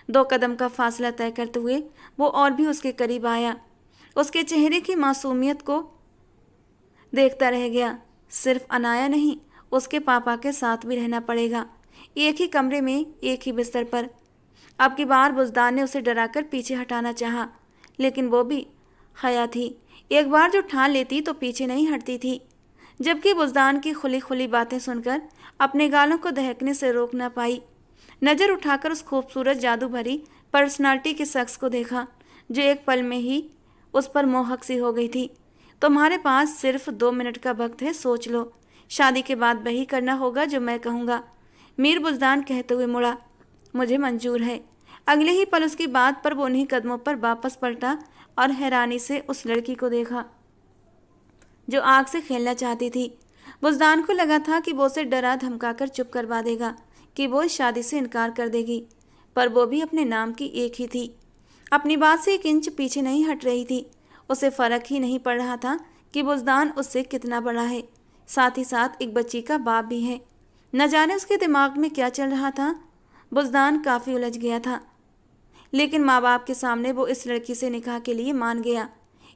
2 कदम का फासला तय करते हुए वो और भी उसके करीब आया। उसके चेहरे की मासूमियत को देखता रह गया। सिर्फ अनाया नहीं, उसके पापा के साथ भी रहना पड़ेगा, एक ही कमरे में, एक ही बिस्तर पर। अब की बार बुज़दान ने उसे डराकर पीछे हटाना चाहा, लेकिन वो भी हया थी। एक बार जो ठान लेती तो पीछे नहीं हटती थी। जबकि बुज़दान की खुली खुली बातें सुनकर अपने गालों को दहकने से रोक न पाई। नज़र उठाकर उस खूबसूरत जादू भरी पर्सनालिटी के शख्स को देखा जो एक पल में ही उस पर मोहक सी हो गई थी। तुम्हारे पास सिर्फ 2 मिनट का वक्त है, सोच लो। शादी के बाद वही करना होगा जो मैं कहूँगा। मीर बुज़दान कहते हुए मुड़ा। मुझे मंजूर है। अगले ही पल उसकी बात पर वो उन्हीं कदमों पर वापस पलटा और हैरानी से उस लड़की को देखा जो आग से खेलना चाहती थी। बुज़दान को लगा था कि वो उसे डरा धमकाकर चुप करवा देगा, कि वो इस शादी से इनकार कर देगी, पर वो भी अपने नाम की एक ही थी। अपनी बात से 1 इंच पीछे नहीं हट रही थी। उसे फ़र्क ही नहीं पड़ रहा था कि बुज़दान उससे कितना बड़ा है, साथ ही साथ एक बच्ची का बाप भी है। न जाने उसके दिमाग में क्या चल रहा था। बुज़दान काफ़ी उलझ गया था, लेकिन माँ बाप के सामने वो इस लड़की से निकाह के लिए मान गया।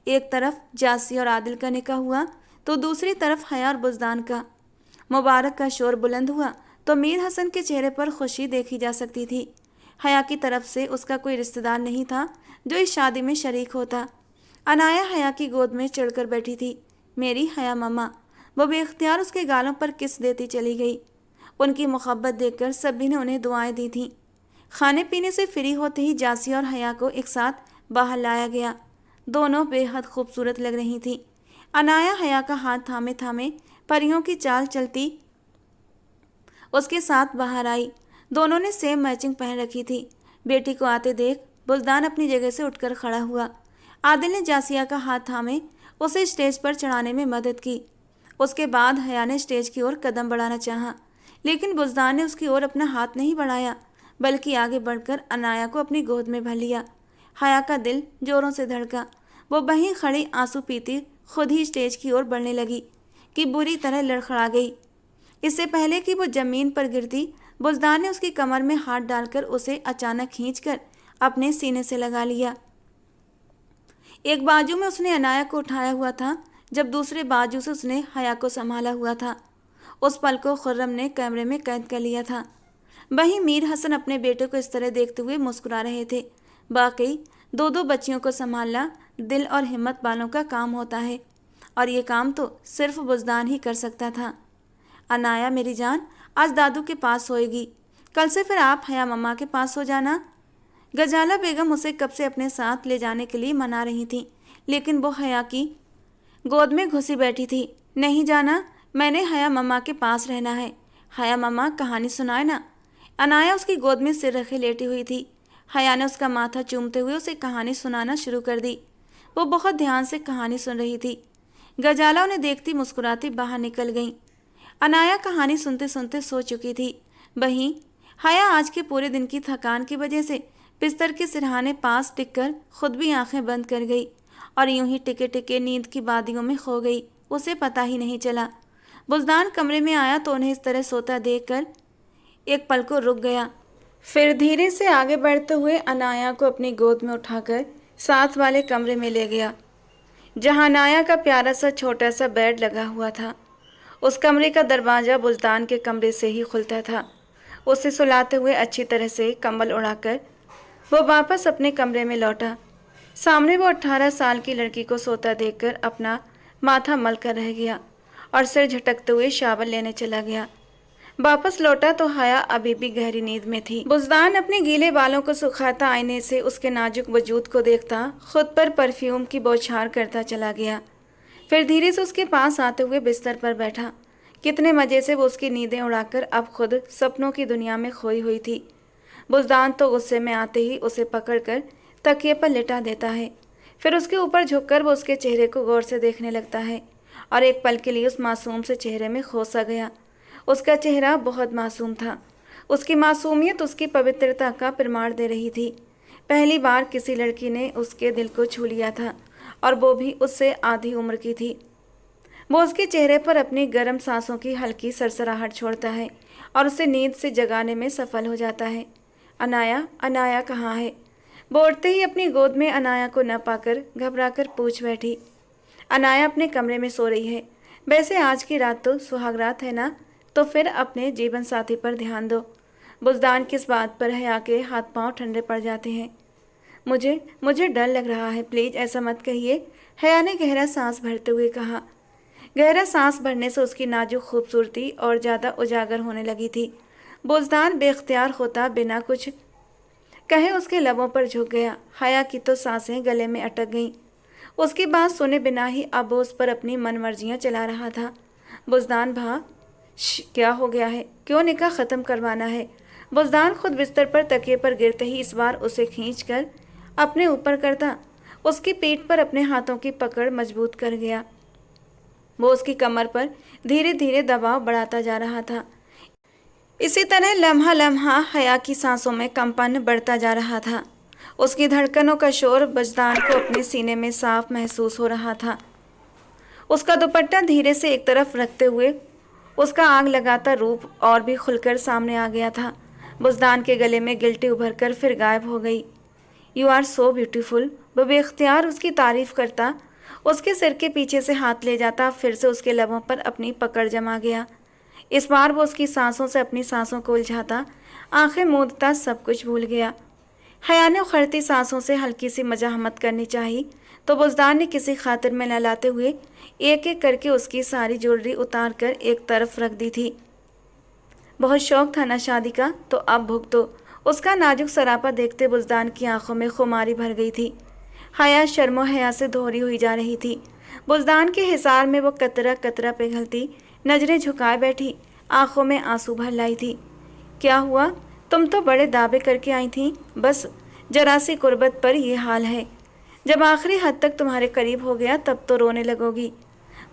एक तरफ जासी और आदिल का निकाह हुआ तो दूसरी तरफ हया और बुज़दान का। मुबारक का शोर बुलंद हुआ तो मीर हसन के चेहरे पर खुशी देखी जा सकती थी। हया की तरफ से उसका कोई रिश्तेदार नहीं था जो इस शादी में शरीक होता। अनाया हया की गोद में चढ़कर बैठी थी। मेरी हया मम्मा। वो बेख्तियार उसके गालों पर किस देती चली गई। उनकी मोहब्बत देखकर सभी ने उन्हें दुआएं दी थीं। खाने पीने से फ्री होते ही जासी और हया को एक साथ बाहर लाया गया। दोनों बेहद खूबसूरत लग रही थीं। अनाया हया का हाथ थामे थामे परियों की चाल चलती उसके साथ बाहर आई। दोनों ने सेम मैचिंग पहन रखी थी। बेटी को आते देख बुज़दान अपनी जगह से उठकर खड़ा हुआ। आदिल ने जासिया का हाथ थामे उसे स्टेज पर चढ़ाने में मदद की। उसके बाद हया ने स्टेज की ओर कदम बढ़ाना चाहा, लेकिन बुज़दान ने उसकी ओर अपना हाथ नहीं बढ़ाया, बल्कि आगे बढ़कर अनाया को अपनी गोद में भर लिया। हया का दिल जोरों से धड़का। वो वहीं खड़ी आंसू पीती खुद ही स्टेज की ओर बढ़ने लगी कि बुरी तरह लड़खड़ा गई। इससे पहले कि वो जमीन पर गिरती, बुज़दान ने उसकी कमर में हाथ डालकर उसे अचानक खींचकर अपने सीने से लगा लिया। एक बाजू में उसने अनाया को उठाया हुआ था, जब दूसरे बाजू से उसने हया को संभाला हुआ था। उस पल को खुर्रम ने कैमरे में कैद कर लिया था। वहीं मीर हसन अपने बेटे को इस तरह देखते हुए मुस्कुरा रहे थे। वाकई 2 बच्चियों को संभालना दिल और हिम्मत वालों का काम होता है, और ये काम तो सिर्फ बुज़दान ही कर सकता था। अनाया मेरी जान, आज दादू के पास सोएगी, कल से फिर आप हया मम्मा के पास सो जाना। गजाला बेगम उसे कब से अपने साथ ले जाने के लिए मना रही थी, लेकिन वो हया की गोद में घुसी बैठी थी। नहीं जाना, मैंने हया मम्मा के पास रहना है। हया मम्मा कहानी सुनाए ना। अनाया उसकी गोद में सिर रखे लेटी हुई थी। हया ने उसका माथा चूमते हुए उसे कहानी सुनाना शुरू कर दी। वो बहुत ध्यान से कहानी सुन रही थी। गजाला उन्हें देखती मुस्कुराती बाहर निकल गई। अनाया कहानी सुनते सुनते सो चुकी थी। वहीं हया आज के पूरे दिन की थकान की वजह से बिस्तर के सिरहाने पास टिककर खुद भी आंखें बंद कर गई और यूं ही टिके टिके नींद की वादियों में खो गई। उसे पता ही नहीं चला। बुज़दान कमरे में आया तो उन्हें इस तरह सोता देखकर एक पल को रुक गया। फिर धीरे से आगे बढ़ते हुए अनाया को अपनी गोद में उठाकर साथ वाले कमरे में ले गया, जहां अनाया का प्यारा सा छोटा सा बेड लगा हुआ था। उस कमरे का दरवाज़ा बुज़दान के कमरे से ही खुलता था। उसे सुलाते हुए अच्छी तरह से कंबल उड़ाकर वो वापस अपने कमरे में लौटा। सामने वो 18 साल की लड़की को सोता देखकर अपना माथा मल कर रह गया और सिर झटकते हुए शावर लेने चला गया। वापस लौटा तो हया अभी भी गहरी नींद में थी। बुज़दान अपने गीले बालों को सुखाता आईने से उसके नाजुक वजूद को देखता खुद पर परफ्यूम की बौछार करता चला गया। फिर धीरे से उसके पास आते हुए बिस्तर पर बैठा। कितने मज़े से वो उसकी नींदें उड़ाकर अब खुद सपनों की दुनिया में खोई हुई थी। बुज़दान तो गुस्से में आते ही उसे पकड़कर तकिए पर लिटा देता है। फिर उसके ऊपर झुककर वो उसके चेहरे को गौर से देखने लगता है और एक पल के लिए उस मासूम से चेहरे में खो सा गया। उसका चेहरा बहुत मासूम था। उसकी मासूमियत उसकी पवित्रता का प्रमाण दे रही थी। पहली बार किसी लड़की ने उसके दिल को छू लिया था और वो भी उससे आधी उम्र की थी। वो उसके चेहरे पर अपनी गर्म सांसों की हल्की सरसराहट छोड़ता है और उसे नींद से जगाने में सफल हो जाता है। अनाया, अनाया कहाँ है? बोलते ही अपनी गोद में अनाया को न पाकर घबराकर पूछ बैठी। अनाया अपने कमरे में सो रही है। वैसे आज की रात तो सुहागरात है ना, तो फिर अपने जीवन साथी पर ध्यान दो। बुज़दान किस बात पर हया के हाथ पांव ठंडे पड़ जाते हैं। मुझे डर लग रहा है, प्लीज़ ऐसा मत कहिए, हया ने गहरा सांस भरते हुए कहा। गहरा सांस भरने से उसकी नाजुक खूबसूरती और ज़्यादा उजागर होने लगी थी। बुज़दान बेख्तियार होता बिना कुछ कहे उसके लबों पर झुक गया। हया की तो सांसें गले में अटक गईं। उसकी बात सुने बिना ही अब वो उस पर अपनी मनमर्जियाँ चला रहा था। बुज़दान भा, क्या हो गया है? क्यों निकाह ख़त्म करवाना है? बुज़दान खुद बिस्तर पर तकिए पर गिरते ही इस बार उसे खींचकर अपने ऊपर करता उसकी पीठ पर अपने हाथों की पकड़ मजबूत कर गया। वो उसकी कमर पर धीरे धीरे दबाव बढ़ाता जा रहा था। इसी तरह लम्हा लम्हा हया की सांसों में कंपन बढ़ता जा रहा था। उसकी धड़कनों का शोर बुज़दान को अपने सीने में साफ महसूस हो रहा था। उसका दुपट्टा धीरे से एक तरफ रखते हुए उसका आग लगाता रूप और भी खुलकर सामने आ गया था। बुज़दान के गले में गिल्टी उभर कर फिर गायब हो गई। You are so beautiful. वो बेख्तियार उसकी तारीफ करता उसके सिर के पीछे से हाथ ले जाता फिर से उसके लबों पर अपनी पकड़ जमा गया। इस बार वो उसकी सांसों से अपनी सांसों को उलझाता, आंखें मूंदता सब कुछ भूल गया। हया ने उखड़ती सांसों से हल्की सी मजाहमत करनी चाहिए तो बुज़दान ने किसी खातिर में न लाते हुए एक एक करके उसकी सारी ज्वेलरी उतार कर एक तरफ रख दी थी। बहुत शौक था ना शादी का, तो अब भुगतो। उसका नाजुक सरापा देखते बुज़दान की आंखों में खुमारी भर गई थी। हया शर्मो हया से दोहरी हुई जा रही थी। बुज़दान के हिसार में वो कतरा कतरा पिघलती नजरें झुकाए बैठी, आंखों में आंसू भर लाई थी। क्या हुआ? तुम तो बड़े दावे करके आई थी, बस जरा सी कुर्बत पर यह हाल है। जब आखिरी हद तक तुम्हारे करीब हो गया तब तो रोने लगोगी।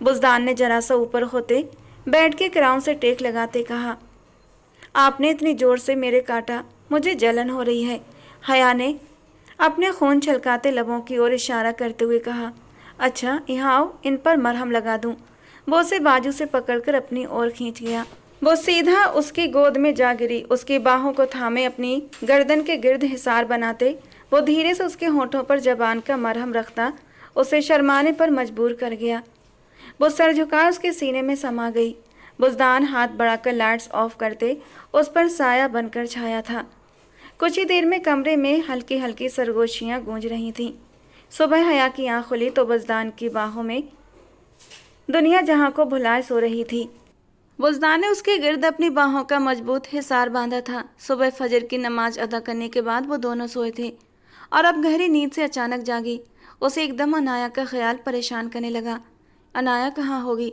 बुज़दान ने जरा सा ऊपर होते बेड के क्राउन से टेक लगाते कहा। आपने इतनी जोर से मेरे काटा, मुझे जलन हो रही है। हया ने अपने खून छलकाते लबों की ओर इशारा करते हुए कहा। अच्छा, यहाँ आओ, इन पर मरहम लगा दूँ। वो उसे बाजू से पकड़कर अपनी ओर खींच गया। वो सीधा उसकी गोद में जा गिरी। उसकी बाहों को थामे अपनी गर्दन के गिर्द हिसार बनाते वो धीरे से उसके होठों पर जबान का मरहम रखता उसे शर्माने पर मजबूर कर गया। वो सर झुका उसके सीने में समा गई। बुज़दान हाथ बढ़ाकर लाइट्स ऑफ करते उस पर साया बनकर छाया था। कुछ ही देर में कमरे में हल्की हल्की सरगोशियाँ गूंज रही थीं। सुबह हया की आँख खुली तो बुज़दान की बाहों में दुनिया जहाँ को भुलाए सो रही थी। बुज़दान ने उसके गिर्द अपनी बाहों का मजबूत हिसार बांधा था। सुबह फजर की नमाज अदा करने के बाद वो दोनों सोए थे और अब गहरी नींद से अचानक जागी। उसे एकदम अनाया का ख्याल परेशान करने लगा। अनाया कहाँ होगी?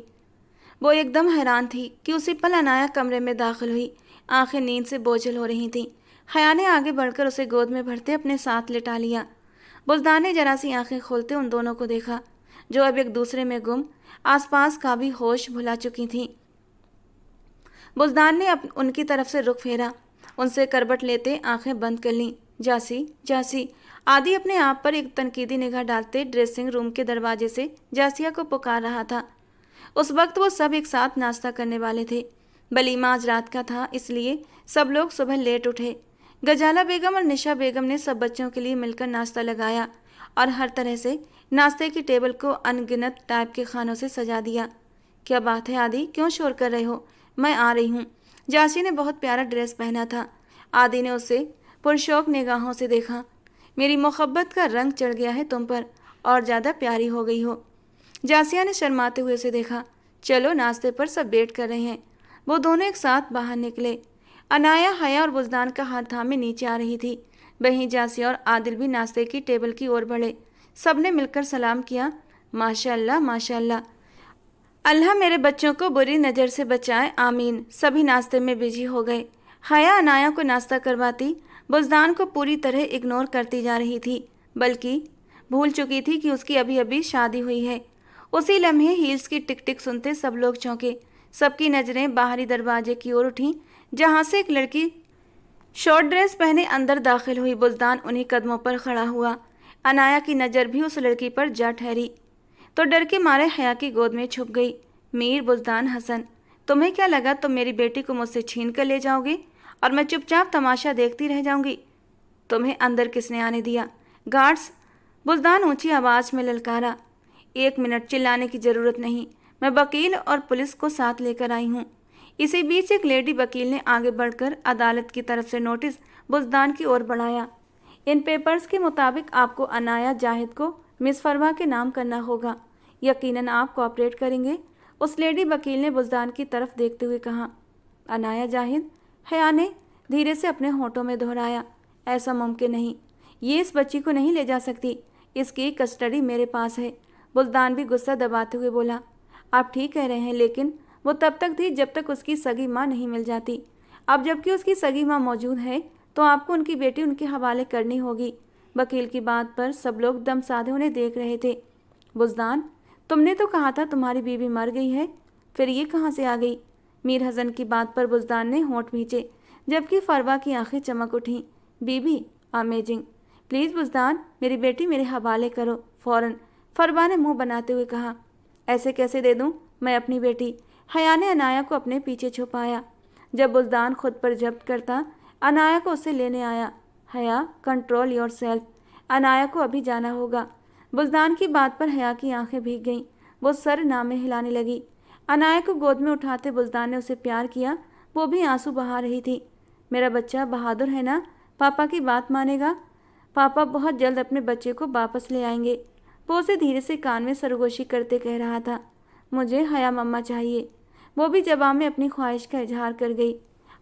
वो एकदम हैरान थी कि उसी पल अनाया कमरे में दाखिल हुई। आंखें नींद से बोझल हो रही थीं। हया ने आगे बढ़कर उसे गोद में भरते अपने साथ लिटा लिया। बुज़दान ने जरा सी आंखें खोलते उन दोनों को देखा जो अब एक दूसरे में गुम, आसपास का भी होश भुला चुकी थीं। बुज़दान ने उनकी तरफ से रुख फेरा, उनसे करवट लेते आंखें बंद कर लीं। जासी, जासी। आदि अपने आप पर एक तनकीदी निगाह डालते ड्रेसिंग रूम के दरवाजे से जासिया को पुकार रहा था। उस वक्त वो सब एक साथ नाश्ता करने वाले थे। वलीमा आज रात का था, इसलिए सब लोग सुबह लेट उठे। गजाला बेगम और निशा बेगम ने सब बच्चों के लिए मिलकर नाश्ता लगाया और हर तरह से नाश्ते की टेबल को अनगिनत टाइप के खानों से सजा दिया। क्या बात है आदि, क्यों शोर कर रहे हो? मैं आ रही हूँ। जासी ने बहुत प्यारा ड्रेस पहना था। आदि ने उसे पुरशौक निगाहों से देखा। मेरी मोहब्बत का रंग चढ़ गया है तुम पर, और ज़्यादा प्यारी हो गई हो। जासिया ने शर्माते हुए उसे देखा। चलो, नाश्ते पर सब वेट कर रहे हैं। वो दोनों एक साथ बाहर निकले। अनाया, हया और बुज़दान का हाथ थामे नीचे आ रही थी। वहीं जासिया और आदिल भी नाश्ते की टेबल की ओर बढ़े। सबने मिलकर सलाम किया। माशाअल्लाह माशाअल्लाह, अल्लाह मेरे बच्चों को बुरी नज़र से बचाए, आमीन। सभी नाश्ते में बिजी हो गए। हया अनाया को नाश्ता करवाती बुज़दान को पूरी तरह इग्नोर करती जा रही थी, बल्कि भूल चुकी थी कि उसकी अभी अभी शादी हुई है। उसी लम्हे हील्स की टिक टिक सुनते सब लोग चौंके। सबकी नज़रें बाहरी दरवाजे की ओर उठीं, जहाँ से एक लड़की शॉर्ट ड्रेस पहने अंदर दाखिल हुई। बुज़दान उन्हीं कदमों पर खड़ा हुआ। अनाया की नज़र भी उस लड़की पर जा ठहरी तो डर के मारे हया की गोद में छुप गई। मीर, बुज़दान, हसन, तुम्हें क्या लगा तुम मेरी बेटी को मुझसे छीन कर ले जाओगे और मैं चुपचाप तमाशा देखती रह जाऊंगी? तुम्हें अंदर किसने आने दिया? गार्ड्स, बुज़दान ऊंची आवाज़ में ललकारा। 1 मिनट, चिल्लाने की ज़रूरत नहीं। मैं वकील और पुलिस को साथ लेकर आई हूँ। इसी बीच एक लेडी वकील ने आगे बढ़कर अदालत की तरफ से नोटिस बुज़दान की ओर बढ़ाया। इन पेपर्स के मुताबिक आपको अनाया जाहिद को मिस फरवा के नाम करना होगा। यकीनन आप कोऑपरेट करेंगे? उस लेडी वकील ने बुज़दान की तरफ देखते हुए कहा। अनाया जाहिद? हया ने धीरे से अपने होठों में दोहराया। ऐसा मुमकिन नहीं, ये इस बच्ची को नहीं ले जा सकती। इसकी कस्टडी मेरे पास है। बुज़दान भी गुस्सा दबाते हुए बोला। आप ठीक कह रहे हैं, लेकिन वो तब तक थी जब तक उसकी सगी माँ नहीं मिल जाती। अब जबकि उसकी सगी माँ मौजूद है तो आपको उनकी बेटी उनके हवाले करनी होगी। वकील की बात पर सब लोग दम साधे उन्हें देख रहे थे। बुज़दान, तुमने तो कहा था तुम्हारी बीवी मर गई है, फिर ये कहाँ से आ गई? मीर हसन की बात पर बुज़दान ने होंठ भींचे, जबकि फरवा की आंखें चमक उठीं। बीबी? अमेजिंग। प्लीज़ बुज़दान, मेरी बेटी मेरे हवाले करो फ़ौरन, फरवा ने मुंह बनाते हुए कहा। ऐसे कैसे दे दूँ मैं अपनी बेटी? हया ने अनाया को अपने पीछे छुपाया। जब बुज़दान खुद पर जब्त करता, अनाया को उसे लेने आया। हया, कंट्रोल योर सेल्फ, अनाया को अभी जाना होगा। बुज़दान की बात पर हया की आंखें भीग गईं। वो सर नामे हिलाने लगी। अनाया को गोद में उठाते बुज़दान ने उसे प्यार किया। वो भी आंसू बहा रही थी। मेरा बच्चा बहादुर है ना? पापा की बात मानेगा? पापा बहुत जल्द अपने बच्चे को वापस ले आएंगे। वो उसे धीरे से कान में सरगोशी करते कह रहा था। मुझे हया मम्मा चाहिए। वो भी जवाब में अपनी ख्वाहिश का इजहार कर गई।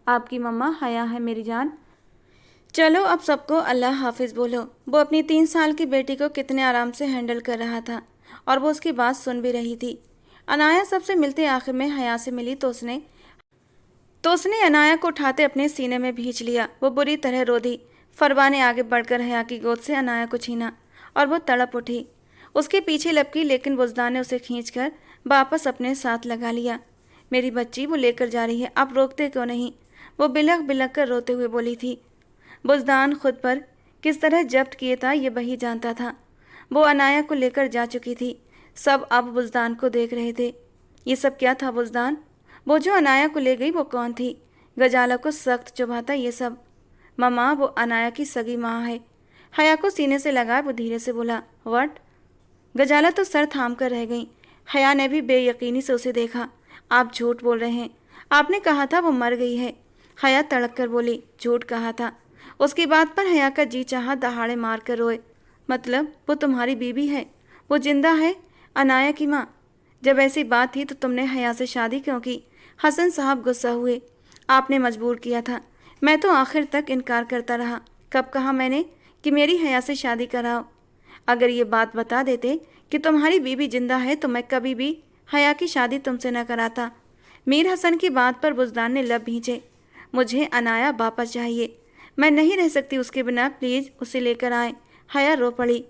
आपकी मम्मा हया है मेरी जान। चलो अब सबको अल्लाह हाफिज़ बोलो। वो अपनी 3 साल की बेटी को कितने आराम से हैंडल कर रहा था और वो उसकी बात सुन भी रही थी। अनाया सबसे मिलते आखिर में हया से मिली तो उसने अनाया को उठाते अपने सीने में भींच लिया। वो बुरी तरह रो दी। फरवा ने आगे बढ़कर हया की गोद से अनाया को छीना और वो तड़प उठी। उसके पीछे लपकी, लेकिन बुज़दान ने उसे खींचकर वापस अपने साथ लगा लिया। मेरी बच्ची वो लेकर जा रही है, आप रोकते क्यों नहीं? वो बिलख बिलख कर रोते हुए बोली थी। बुज़दान खुद पर किस तरह जब्त किए था ये वही जानता था। वो अनाया को लेकर जा चुकी थी। सब अब बुज़दान को देख रहे थे। ये सब क्या था बुज़दान? वो जो अनाया को ले गई वो कौन थी? गजाला को सख्त चुभाता ये सब। ममा, वो अनाया की सगी माँ है। हया को सीने से लगा वो धीरे से बोला। व्हाट? गजाला तो सर थाम कर रह गई। हया ने भी बेयकीनी से उसे देखा। आप झूठ बोल रहे हैं, आपने कहा था वो मर गई है। हया तड़क कर बोली। झूठ कहा था? उसकी बात पर हया का जी चाहा दहाड़े मार कर रोए। मतलब वो तुम्हारी बीबी है? वो जिंदा है? अनाया की माँ? जब ऐसी बात थी तो तुमने हया से शादी क्यों की? हसन साहब गुस्सा हुए। आपने मजबूर किया था। मैं तो आखिर तक इनकार करता रहा। कब कहा मैंने कि मेरी हया से शादी कराओ? अगर ये बात बता देते कि तुम्हारी बीबी जिंदा है तो मैं कभी भी हया की शादी तुमसे न कराता। मीर हसन की बात पर बुज़दान ने लब भींचे। मुझे अनाया वापस चाहिए, मैं नहीं रह सकती उसके बिना, प्लीज़ उसे लेकर आए। हया रो पड़ी।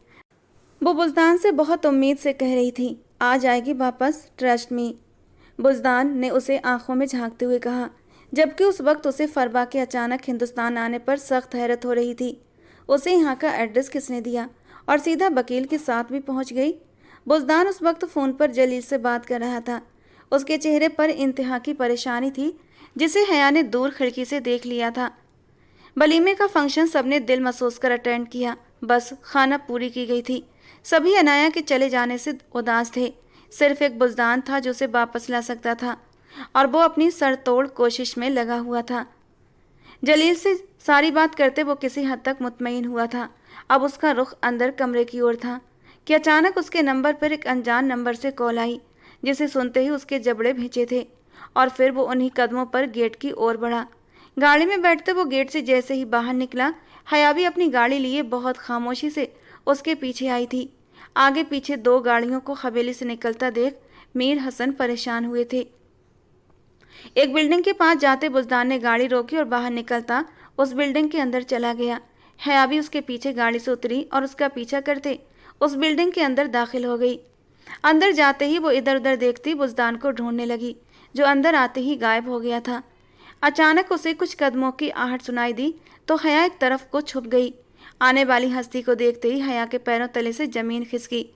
वो बुज़दान से बहुत उम्मीद से कह रही थी, आ जाएगी वापस, ट्रस्ट मी। बुज़दान ने उसे आंखों में झांकते हुए कहा, जबकि उस वक्त उसे फरवा के अचानक हिंदुस्तान आने पर सख्त हैरत हो रही थी। उसे यहाँ का एड्रेस किसने दिया और सीधा वकील के साथ भी पहुँच गई। बुज़दान उस वक्त फ़ोन पर जलील से बात कर रहा था। उसके चेहरे पर इंतहा की परेशानी थी, जिसे हया ने दूर खिड़की से देख लिया था। वलीमे का फंक्शन सबने दिल महसूस कर अटेंड किया। बस खाना पूरी की गई थी। सभी अनाया के चले जाने से उदास थे। सिर्फ एक बुज़दान था जो उसे वापस ला सकता था, और वो अपनी सरतोड़ कोशिश में लगा हुआ था। जलील से सारी बात करते वो किसी हद तक मुतमईन हुआ था। अब उसका रुख अंदर कमरे की ओर था कि अचानक उसके नंबर पर एक अनजान नंबर से कॉल आई, जिसे सुनते ही उसके जबड़े भींचे थे। और फिर वो उन्हीं कदमों पर गेट की ओर बढ़ा। गाड़ी में बैठते वो गेट से जैसे ही बाहर निकला, हया भी अपनी गाड़ी लिए बहुत खामोशी से उसके पीछे आई थी। आगे पीछे 2 गाड़ियों को हवेली से निकलता देख मीर हसन परेशान हुए थे। एक बिल्डिंग के पास जाते बुज़दान ने गाड़ी रोकी और बाहर निकलता उस बिल्डिंग के अंदर चला गया। हया भी उसके पीछे गाड़ी से उतरी और उसका पीछा करते उस बिल्डिंग के अंदर दाखिल हो गई। अंदर जाते ही वो इधर उधर देखती बुज़दान को ढूंढने लगी, जो अंदर आते ही गायब हो गया था। अचानक उसे कुछ कदमों की आहट सुनाई दी तो हया एक तरफ को छुप गई। आने वाली हस्ती को देखते ही हया के पैरों तले से जमीन खिसकी।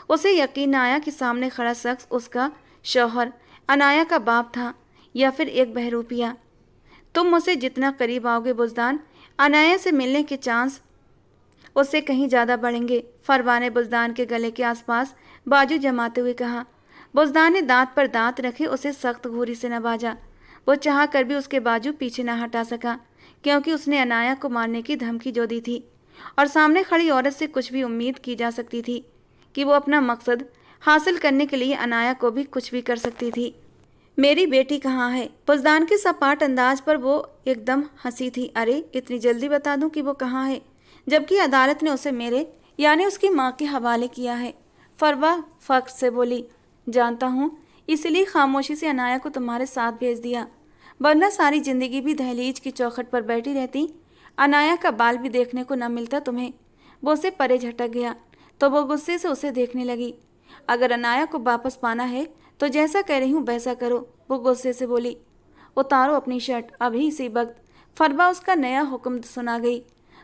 उसे यकीन न आया कि सामने खड़ा शख्स उसका शौहर अनाया का बाप था, या फिर एक बहरूपिया। तुम मुझसे जितना करीब आओगे बुज़दान, अनाया से मिलने के चांस उससे कहीं ज़्यादा बढ़ेंगे। फरवा ने बुज़दान के गले के आसपास बाजू जमाते हुए कहा। बुज़दान ने दांत पर दांत रखे उसे सख्त घूरी से नवाजा। वो चाह कर भी उसके बाजू पीछे न हटा सका, क्योंकि उसने अनाया को मारने की धमकी जो दी थी, और सामने खड़ी औरत से कुछ भी उम्मीद की जा सकती थी कि वो अपना मकसद हासिल करने के लिए अनाया को भी कुछ भी कर सकती थी। मेरी बेटी कहाँ है? बुज़दान के सपाट अंदाज पर वो एकदम हंसी थी। अरे इतनी जल्दी बता दूं कि वो कहाँ है, जबकि अदालत ने उसे मेरे यानी उसकी माँ के हवाले किया है। फरवा फख्र से बोली। जानता हूँ, इसलिए खामोशी से अनाया को तुम्हारे साथ भेज दिया, वरना सारी जिंदगी भी दहलीज की चौखट पर बैठी रहती, अनाया का बाल भी देखने को न मिलता तुम्हें। वो उसे परे झटक गया तो वो गुस्से से उसे देखने लगी। अगर अनाया को वापस पाना है तो जैसा कह रही हूँ वैसा करो, वो गुस्से से बोली। उतारो अपनी शर्ट अभी इसी वक्त, फरवा उसका नया हुक्म सुना गई।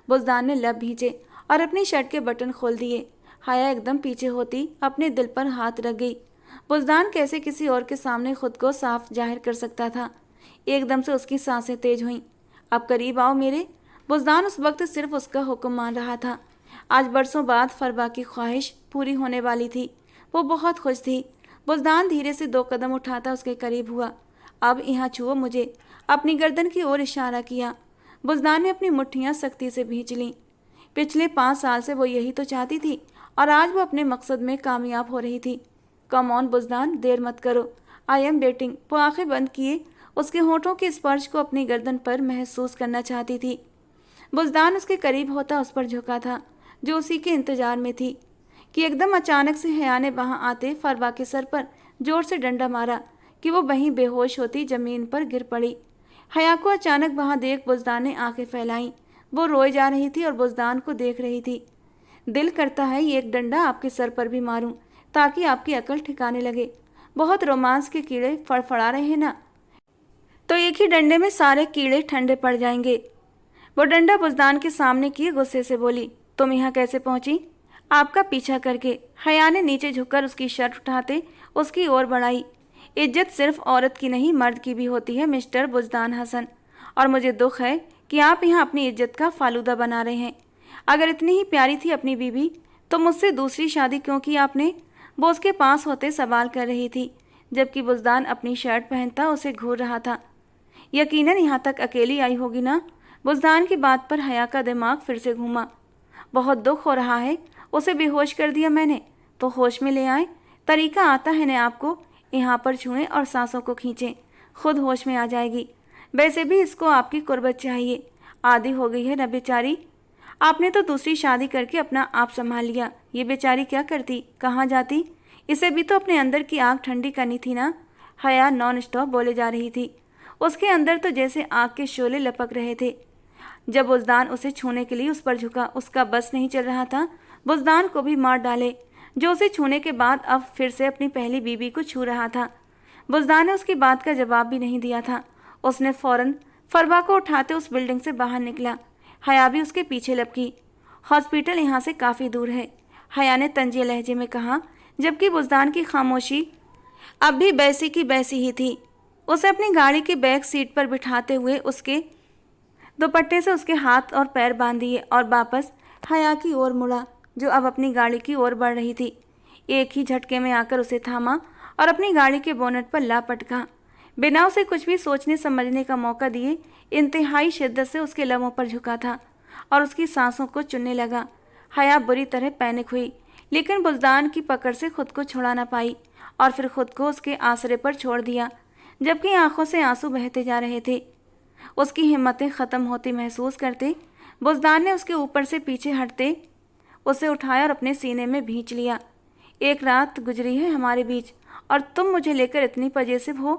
बुज़दान ने लब भींचे और अपनी शर्ट के बटन खोल दिए। हया एकदम पीछे होती अपने दिल पर हाथ रख गई। बुज़दान कैसे किसी और के सामने खुद को साफ जाहिर कर सकता था। एकदम से उसकी सांसें तेज हुईं। अब करीब आओ मेरे। बुज़दान उस वक्त सिर्फ उसका हुक्म मान रहा था। आज बरसों बाद फरवा की ख्वाहिश पूरी होने वाली थी। वो बहुत खुश थी। बुज़दान धीरे से 2 कदम उठाता उसके करीब हुआ। अब यहाँ छुओ मुझे, अपनी गर्दन की ओर इशारा किया। बुज़दान ने अपनी मुट्ठियाँ सख्ती से भींच लीं। पिछले 5 साल से वो यही तो चाहती थी, और आज वो अपने मकसद में कामयाब हो रही थी। कम ऑन बुज़दान, देर मत करो, आई एम वेटिंग। वो आंखें बंद किए उसके होठों के स्पर्श को अपनी गर्दन पर महसूस करना चाहती थी। बुज़दान उसके करीब होता उस पर झुका था, जो उसी के इंतजार में थी, कि एकदम अचानक से हया ने वहां आते फरवा के सर पर जोर से डंडा मारा कि वो वहीं बेहोश होती जमीन पर गिर पड़ी। हया को अचानक वहां देख बुज़दान ने आंखें फैलाई। वो रोए जा रही थी और बुज़दान को देख रही थी। दिल करता है ये एक डंडा आपके सर पर भी मारूं, ताकि आपकी अकल ठिकाने लगे। बहुत रोमांस के कीड़े फड़फड़ा रहे हैं ना, तो एक ही डंडे में सारे कीड़े ठंडे पड़ जाएंगे। वो डंडा बुज़दान के सामने किए गुस्से से बोली। तुम यहाँ कैसे पहुंची? आपका पीछा करके। हया ने नीचे झुककर उसकी शर्ट उठाते उसकी ओर बढ़ाई। इज्जत सिर्फ औरत की नहीं, मर्द की भी होती है मिस्टर बुज़दान हसन, और मुझे दुख है कि आप यहाँ अपनी इज्जत का फालूदा बना रहे हैं। अगर इतनी ही प्यारी थी अपनी बीवी तो मुझसे दूसरी शादी क्यों की आपने? वो उसके पास होते सवाल कर रही थी, जबकि बुज़दान अपनी शर्ट पहनता उसे घूर रहा था। यकीनन यहाँ तक अकेली आई होगी ना? बुज़दान की बात पर हया का दिमाग फिर से घूमा। बहुत दुख हो रहा है, उसे बेहोश कर दिया मैंने, तो होश में ले आए। तरीका आता है न आपको, यहाँ पर छुएं और सांसों को खींचें, खुद होश में आ जाएगी। वैसे भी इसको आपकी कुर्बत चाहिए, आदी हो गई है न बेचारी। आपने तो दूसरी शादी करके अपना आप संभाल लिया, ये बेचारी क्या करती, कहाँ जाती? इसे भी तो अपने अंदर की आग ठंडी करनी थी ना। हया नॉन स्टॉप बोले जा रही थी। उसके अंदर तो जैसे आग के शोले लपक रहे थे। जब बुज़दान उसे छूने के लिए उस पर झुका, उसका बस नहीं चल रहा था बुज़दान को भी मार डाले, जो उसे छूने के बाद अब फिर से अपनी पहली बीवी को छू रहा था। बुज़दान ने उसकी बात का जवाब भी नहीं दिया था। उसने फौरन फरवा को उठाते उस बिल्डिंग से बाहर निकला। हया भी उसके पीछे लपकी। हॉस्पिटल यहाँ से काफ़ी दूर है, हया ने तंजिए लहजे में कहा, जबकि बुज़दान की खामोशी अब भी वैसी की वैसी ही थी। उसे अपनी गाड़ी की बैक सीट पर बिठाते हुए उसके दुपट्टे से उसके हाथ और पैर बांध दिए और वापस हया की ओर मुड़ा, जो अब अपनी गाड़ी की ओर बढ़ रही थी। एक ही झटके में आकर उसे थामा और अपनी गाड़ी के बोनट पर ला पटका। बिना उसे कुछ भी सोचने समझने का मौका दिए इंतहाई शिद्दत से उसके लबों पर झुका था और उसकी सांसों को चुनने लगा। हया बुरी तरह पैनिक हुई, लेकिन बुज़दान की पकड़ से खुद को छुड़ा ना पाई और फिर खुद को उसके आसरे पर छोड़ दिया, जबकि आंखों से आंसू बहते जा रहे थे। उसकी हिम्मतें ख़त्म होती महसूस करते बुज़दान ने उसके ऊपर से पीछे हटते उसे उठाया और अपने सीने में भींच लिया। एक रात गुजरी है हमारे बीच और तुम मुझे लेकर इतनी पजेसिव हो।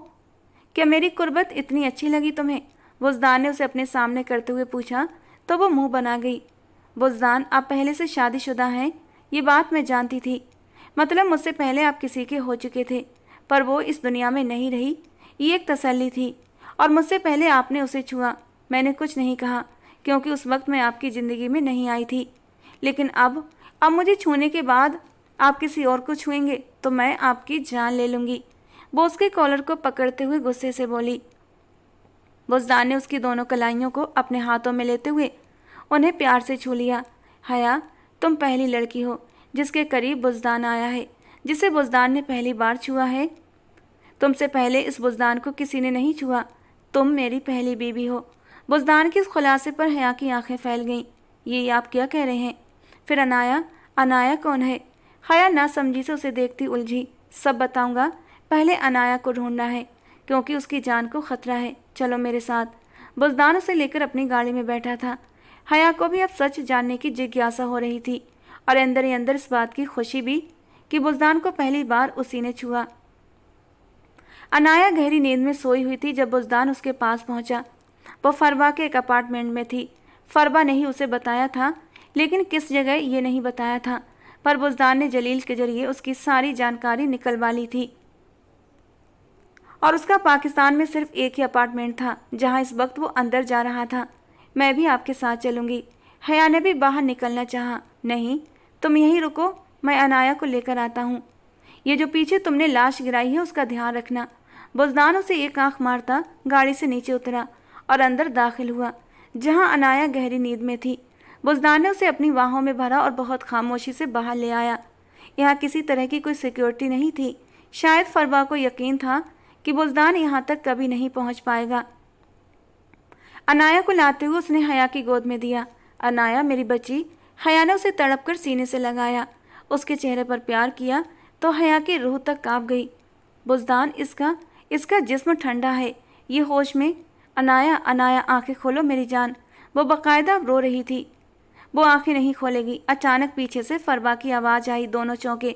क्या मेरी कुर्बत इतनी अच्छी लगी तुम्हें? बुज़दान ने उसे अपने सामने करते हुए पूछा तो वो मुंह बना गई। बुज़दान, आप पहले से शादीशुदा हैं, ये बात मैं जानती थी। मतलब मुझसे पहले आप किसी के हो चुके थे, पर वो इस दुनिया में नहीं रही, ये एक तसल्ली थी। और मुझसे पहले आपने उसे छुआ, मैंने कुछ नहीं कहा क्योंकि उस वक्त मैं आपकी ज़िंदगी में नहीं आई थी। लेकिन अब मुझे छूने के बाद आप किसी और को छुएंगे तो मैं आपकी जान ले लूँगी। वो उसके कॉलर को पकड़ते हुए गुस्से से बोली। बुज़दान ने उसकी दोनों कलाइयों को अपने हाथों में लेते हुए उन्हें प्यार से छू लिया। हया, तुम पहली लड़की हो जिसके करीब बुज़दान आया है, जिसे बुज़दान ने पहली बार छुआ है। तुमसे पहले इस बुज़दान को किसी ने नहीं छुआ, तुम मेरी पहली बीवी हो। बुज़दान के इस खुलासे पर हया की आंखें फैल गईं। ये आप क्या कह रहे हैं? फिर अनाया कौन है? हया नासमझी से उसे देखती उलझी। सब बताऊंगा, पहले अनाया को ढूंढना है क्योंकि उसकी जान को खतरा है। चलो मेरे साथ। बुज़दान उसे लेकर अपनी गाड़ी में बैठा था। हया को भी अब सच जानने की जिज्ञासा हो रही थी और अंदर ही अंदर इस बात की खुशी भी कि बुज़दान को पहली बार उसी ने छुआ। अनाया गहरी नींद में सोई हुई थी जब बुज़दान उसके पास पहुंचा। वो फरवा के एक अपार्टमेंट में थी। फरवा ने ही उसे बताया था, लेकिन किस जगह ये नहीं बताया था, पर बुज़दान ने जलील के जरिए उसकी सारी जानकारी निकलवा ली थी और उसका पाकिस्तान में सिर्फ एक ही अपार्टमेंट था जहां इस वक्त वो अंदर जा रहा था। मैं भी आपके साथ चलूँगी। हया ने भी बाहर निकलना चाहा। नहीं, तुम यहीं रुको, मैं अनाया को लेकर आता हूँ। ये जो पीछे तुमने लाश गिराई है उसका ध्यान रखना। बुज़दान उसे एक आंख मारता गाड़ी से नीचे उतरा और अंदर दाखिल हुआ जहां अनाया गहरी नींद में थी। बुज़दान ने उसे अपनी बाहों में भरा और बहुत खामोशी से बाहर ले आया। यहाँ किसी तरह की कोई सिक्योरिटी नहीं थी। शायद फरवा को यकीन था कि बुज़दान यहाँ तक कभी नहीं पहुँच पाएगा। अनाया को लाते हुए उसने हया की गोद में दिया। अनाया, मेरी बच्ची। हया ने उसे तड़प कर सीने से लगाया, उसके चेहरे पर प्यार किया तो हया की रूह तक काँप गई। बुज़दान, इसका जिस्म ठंडा है, ये होश में। अनाया आंखें खोलो मेरी जान। वो बाकायदा रो रही थी। वो आंखें नहीं खोलेगी। अचानक पीछे से फरवा की आवाज़ आई। दोनों चौंके।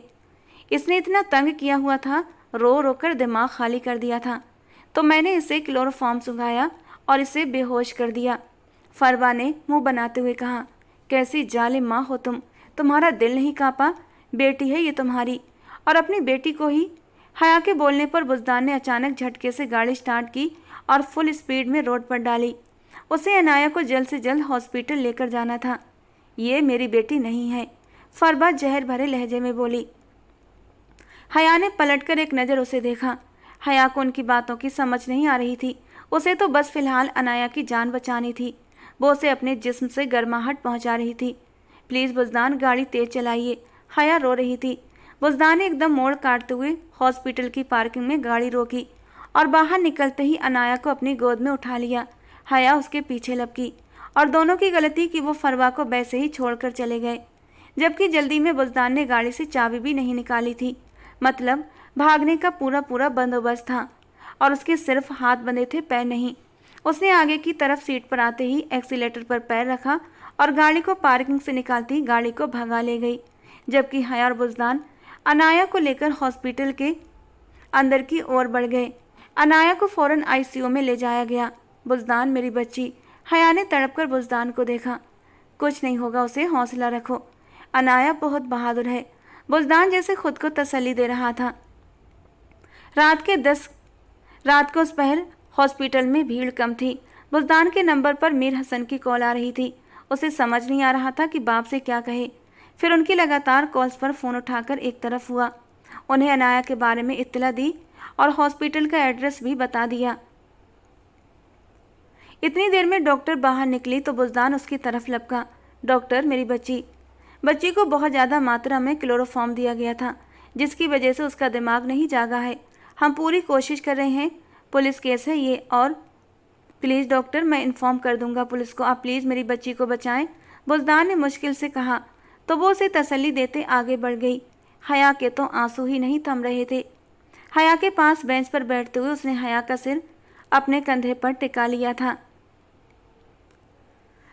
इसने इतना तंग किया हुआ था, रो रो कर दिमाग खाली कर दिया था, तो मैंने इसे क्लोरोफॉर्म सुंघाया और इसे बेहोश कर दिया। फरवा ने मुंह बनाते हुए कहा। कैसी जालिम माँ हो तुम, तुम्हारा दिल नहीं कांपा? बेटी है ये तुम्हारी, और अपनी बेटी को ही। हया के बोलने पर बुज़दान ने अचानक झटके से गाड़ी स्टार्ट की और फुल स्पीड में रोड पर डाली। उसे अनाया को जल्द से जल्द हॉस्पिटल लेकर जाना था। ये मेरी बेटी नहीं है, फरवा जहर भरे लहजे में बोली। हया ने पलटकर एक नज़र उसे देखा। हया को उनकी बातों की समझ नहीं आ रही थी। उसे तो बस फिलहाल अनाया की जान बचानी थी। वो उसे अपने जिस्म से गर्माहट पहुंचा रही थी। प्लीज़ बुज़दान, गाड़ी तेज चलाइए। हया रो रही थी। बुज़दान ने एकदम मोड़ काटते हुए हॉस्पिटल की पार्किंग में गाड़ी रोकी और बाहर निकलते ही अनाया को अपनी गोद में उठा लिया। हया उसके पीछे लपकी और दोनों की गलती कि वो फरवा को वैसे ही छोड़कर चले गए, जबकि जल्दी में बुज़दान ने गाड़ी से चाबी भी नहीं निकाली थी। मतलब भागने का पूरा बंदोबस्त था और उसके सिर्फ हाथ बंधे थे, पैर नहीं। उसने आगे की तरफ सीट पर आते ही एक्सीलेटर पर पैर रखा और गाड़ी को पार्किंग से निकालती गाड़ी को भगा ले गई, जबकि हया और बुज़दान अनाया को लेकर हॉस्पिटल के अंदर की ओर बढ़ गए। अनाया को फ़ौरन आईसीयू में ले जाया गया। बुज़दान, मेरी बच्ची। हया ने तड़पकर बुज़दान को देखा। कुछ नहीं होगा उसे, हौसला रखो। अनाया बहुत बहादुर है। बुज़दान जैसे खुद को तसल्ली दे रहा था। रात को उस पहर हॉस्पिटल में भीड़ कम थी। बुज़दान के नंबर पर मीर हसन की कॉल आ रही थी। उसे समझ नहीं आ रहा था कि बाप से क्या कहे। फिर उनकी लगातार कॉल्स पर फ़ोन उठाकर एक तरफ हुआ। उन्हें अनाया के बारे में इत्तला दी और हॉस्पिटल का एड्रेस भी बता दिया। इतनी देर में डॉक्टर बाहर निकली तो बुज़दान उसकी तरफ लपका। डॉक्टर, मेरी बच्ची को बहुत ज़्यादा मात्रा में क्लोरोफॉर्म दिया गया था, जिसकी वजह से उसका दिमाग नहीं जागा है। हम पूरी कोशिश कर रहे हैं। पुलिस केस है ये, और प्लीज़ डॉक्टर, मैं इन्फॉर्म कर दूंगा पुलिस को। आप प्लीज़ मेरी बच्ची को बचाएं, बुज़दान ने मुश्किल से कहा। तो वो उसे तसल्ली देते आगे बढ़ गई। हया के तो आंसू ही नहीं थम रहे थे। हया के पास बेंच पर बैठते हुए उसने हया का सिर अपने कंधे पर टिका लिया था।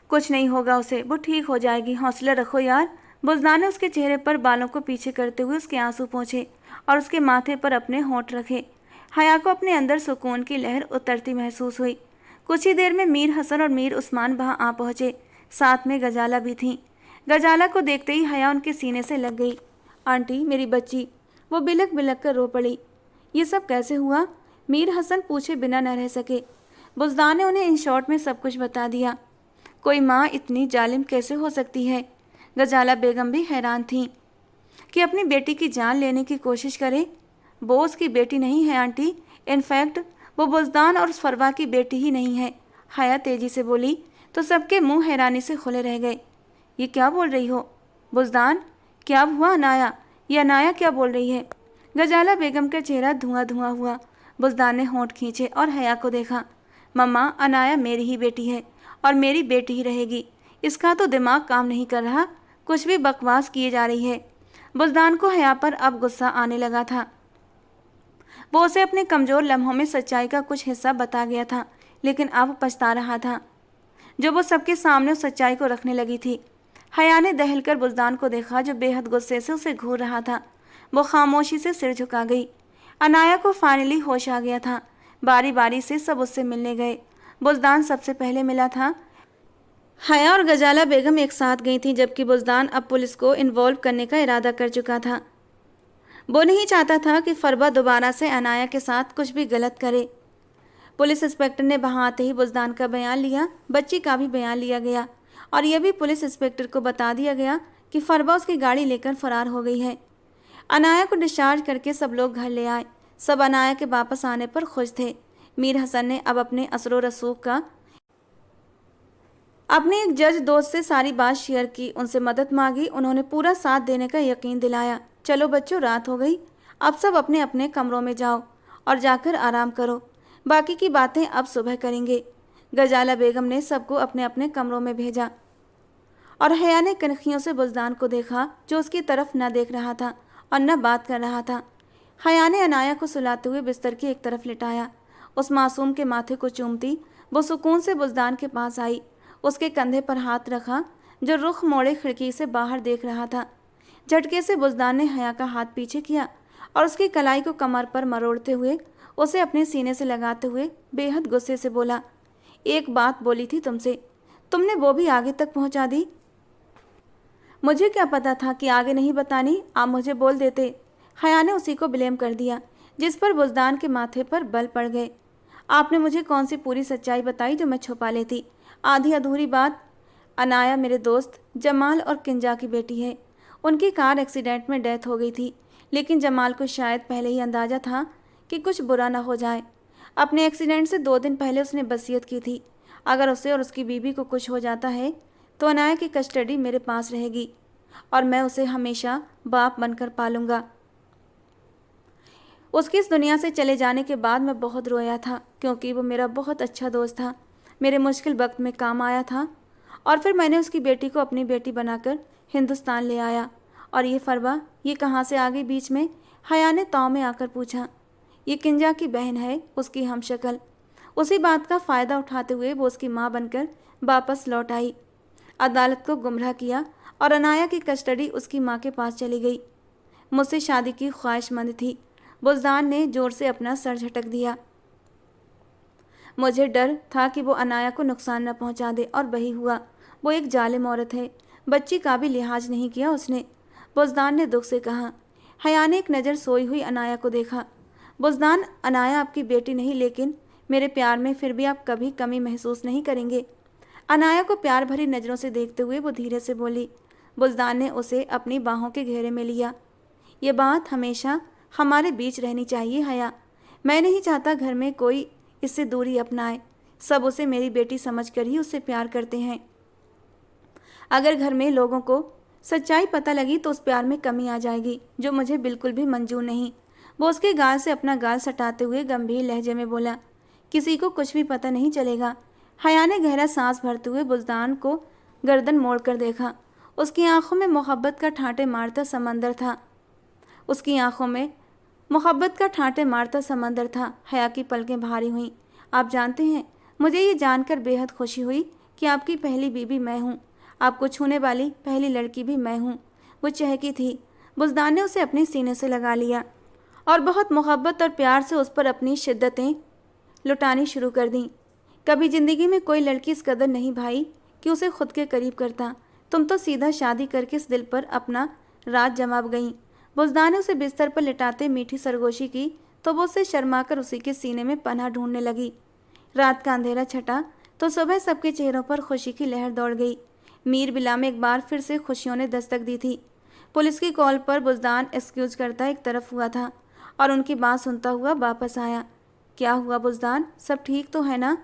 कुछ नहीं होगा उसे, वो ठीक हो जाएगी, हौसला रखो यार। बुज़दान ने उसके चेहरे पर बालों को पीछे करते हुए उसके आंसू पोंछे और उसके माथे पर अपने होंठ रखे। हया को अपने अंदर सुकून की लहर उतरती महसूस हुई। कुछ ही देर में मीर हसन और मीर उस्मान वहां आ पहुंचे, साथ में गजाला भी थी। गजाला को देखते ही हया उनके सीने से लग गई। आंटी, मेरी बच्ची, वो बिलक बिलक कर रो पड़ी। ये सब कैसे हुआ? मीर हसन पूछे बिना न रह सके। बुज़दान ने उन्हें इन शॉर्ट में सब कुछ बता दिया। कोई माँ इतनी जालिम कैसे हो सकती है? गजाला बेगम भी हैरान थी कि अपनी बेटी की जान लेने की कोशिश करे। वो उसकी बेटी नहीं है आंटी, इनफैक्ट वो बुज़दान और फरवा की बेटी ही नहीं है। हया तेजी से बोली तो सबके मुंह हैरानी से खुले रह गए। ये क्या बोल रही हो बुज़दान? क्या हुआ अनाया? ये अनाया क्या बोल रही है? गजाला बेगम का चेहरा धुआं धुआं हुआ। बुज़दान ने होंठ खींचे और हया को देखा। मम्मा, अनाया मेरी ही बेटी है और मेरी बेटी ही रहेगी। इसका तो दिमाग काम नहीं कर रहा, कुछ भी बकवास किए जा रही है। बुज़दान को हया पर अब गुस्सा आने लगा था। वो उसे अपने कमज़ोर लम्हों में सच्चाई का कुछ हिस्सा बता गया था, लेकिन अब पछता रहा था जो वो सबके सामने उस सच्चाई को रखने लगी थी। हया ने दहलकर बुज़दान को देखा जो बेहद गुस्से से उसे घूर रहा था। वो खामोशी से सिर झुका गई। अनाया को फाइनली होश आ गया था। बारी बारी से सब उससे मिलने गए। बुज़दान सबसे पहले मिला था। हया और गजाला बेगम एक साथ गई थी, जबकि बुज़दान अब पुलिस को इन्वॉल्व करने का इरादा कर चुका था। वो नहीं चाहता था कि फरबा दोबारा से अनाया के साथ कुछ भी गलत करे। पुलिस इंस्पेक्टर ने वहां आते ही बुज़दान का बयान लिया, बच्ची का भी बयान लिया गया और यह भी पुलिस इंस्पेक्टर को बता दिया गया कि फरबा उसकी गाड़ी लेकर फरार हो गई है। अनाया को डिस्चार्ज करके सब लोग घर ले आए। सब अनाया के वापस आने पर खुश थे। मीर हसन ने अब अपने असरो रसूख का अपने एक जज दोस्त से सारी बात शेयर की, उनसे मदद मांगी। उन्होंने पूरा साथ देने का यकीन दिलाया। चलो बच्चों, रात हो गई, अब सब अपने अपने कमरों में जाओ और जाकर आराम करो। बाकी की बातें अब सुबह करेंगे। गजाला बेगम ने सबको अपने अपने कमरों में भेजा और हया ने कनखियों से बुज़दान को देखा, जो उसकी तरफ न देख रहा था और न बात कर रहा था। हया ने अनाया को सुलाते हुए बिस्तर की एक तरफ लिटाया। उस मासूम के माथे को चूमती वो सुकून से बुज़दान के पास आई, उसके कंधे पर हाथ रखा, जो रुख मोड़े खिड़की से बाहर देख रहा था। झटके से बुज़दान ने हया का हाथ पीछे किया और उसकी कलाई को कमर पर मरोड़ते हुए उसे अपने सीने से लगाते हुए बेहद गुस्से से बोला, एक बात बोली थी तुमसे, तुमने वो भी आगे तक पहुंचा दी। मुझे क्या पता था कि आगे नहीं बतानी, आप मुझे बोल देते। हया ने उसी को ब्लेम कर दिया, जिस पर बुज़दान के माथे पर बल पड़ गए। आपने मुझे कौन सी पूरी सच्चाई बताई जो मैं छुपा लेती? आधी अधूरी बात। अनाया मेरे दोस्त जमाल और किंजा की बेटी है। उनकी कार एक्सीडेंट में डेथ हो गई थी, लेकिन जमाल को शायद पहले ही अंदाज़ा था कि कुछ बुरा ना हो जाए। अपने एक्सीडेंट से 2 दिन पहले उसने वसीयत की थी, अगर उसे और उसकी बीवी को कुछ हो जाता है तो अनाया की कस्टडी मेरे पास रहेगी और मैं उसे हमेशा बाप बनकर पालूंगा। उसके इस दुनिया से चले जाने के बाद मैं बहुत रोया था, क्योंकि वो मेरा बहुत अच्छा दोस्त था, मेरे मुश्किल वक्त में काम आया था। और फिर मैंने उसकी बेटी को अपनी बेटी बनाकर हिंदुस्तान ले आया। और ये फरवा, ये कहाँ से आ गई बीच में? हया ने ताव में आकर पूछा। ये किंजा की बहन है, उसकी हमशक्ल। उसी बात का फ़ायदा उठाते हुए वो उसकी माँ बनकर वापस लौट आई, अदालत को गुमराह किया और अनाया की कस्टडी उसकी माँ के पास चली गई। मुझसे शादी की ख्वाहिशमंद थी। बुज़दान ने जोर से अपना सर झटक दिया। मुझे डर था कि वो अनाया को नुकसान न पहुंचा दे, और वही हुआ। वो एक जालिम औरत है, बच्ची का भी लिहाज नहीं किया उसने। बुज़दान ने दुख से कहा। हया ने एक नज़र सोई हुई अनाया को देखा। बुज़दान, अनाया आपकी बेटी नहीं, लेकिन मेरे प्यार में फिर भी आप कभी कमी महसूस नहीं करेंगे। अनाया को प्यार भरी नज़रों से देखते हुए वो धीरे से बोली। बुज़दान ने उसे अपनी बाहों के घेरे में लिया। ये बात हमेशा हमारे बीच रहनी चाहिए हया। मैं नहीं चाहता घर में कोई इससे दूरी अपनाए। सब उसे मेरी बेटी समझकर ही उससे प्यार करते हैं। अगर घर में लोगों को सच्चाई पता लगी तो उस प्यार में कमी आ जाएगी, जो मुझे बिल्कुल भी मंजूर नहीं। वो उसके गाल से अपना गाल सटाते हुए गंभीर लहजे में बोला, किसी को कुछ भी पता नहीं चलेगा। हया ने गहरा सांस भरते हुए बुज़दान को गर्दन मोड़कर देखा। उसकी आंखों में मोहब्बत का ठाटे मारता समंदर था। हया की पलकें भारी हुईं। आप जानते हैं, मुझे ये जानकर बेहद खुशी हुई कि आपकी पहली बीवी मैं हूँ। आपको छूने वाली पहली लड़की भी मैं हूँ। वो चहकी थी। बुज़दान ने उसे अपने सीने से लगा लिया और बहुत मोहब्बत और प्यार से उस पर अपनी शिद्दतें लुटानी शुरू कर दी। कभी ज़िंदगी में कोई लड़की इस कदर नहीं भाई कि उसे खुद के करीब करता। तुम तो सीधा शादी करके इस दिल पर अपना राज जमा गई। बुज़दान ने उसे बिस्तर पर लिटाते मीठी सरगोशी की तो वो उससे शर्माकर उसी के सीने में पनाह ढूंढने लगी। रात का अंधेरा छटा तो सुबह सबके चेहरों पर खुशी की लहर दौड़ गई। मीर बिला में एक बार फिर से खुशियों ने दस्तक दी थी। पुलिस की कॉल पर बुज़दान एक्सक्यूज करता एक तरफ हुआ था और उनकी बात सुनता हुआ वापस आया। क्या हुआ बुज़दान, सब ठीक तो है ना?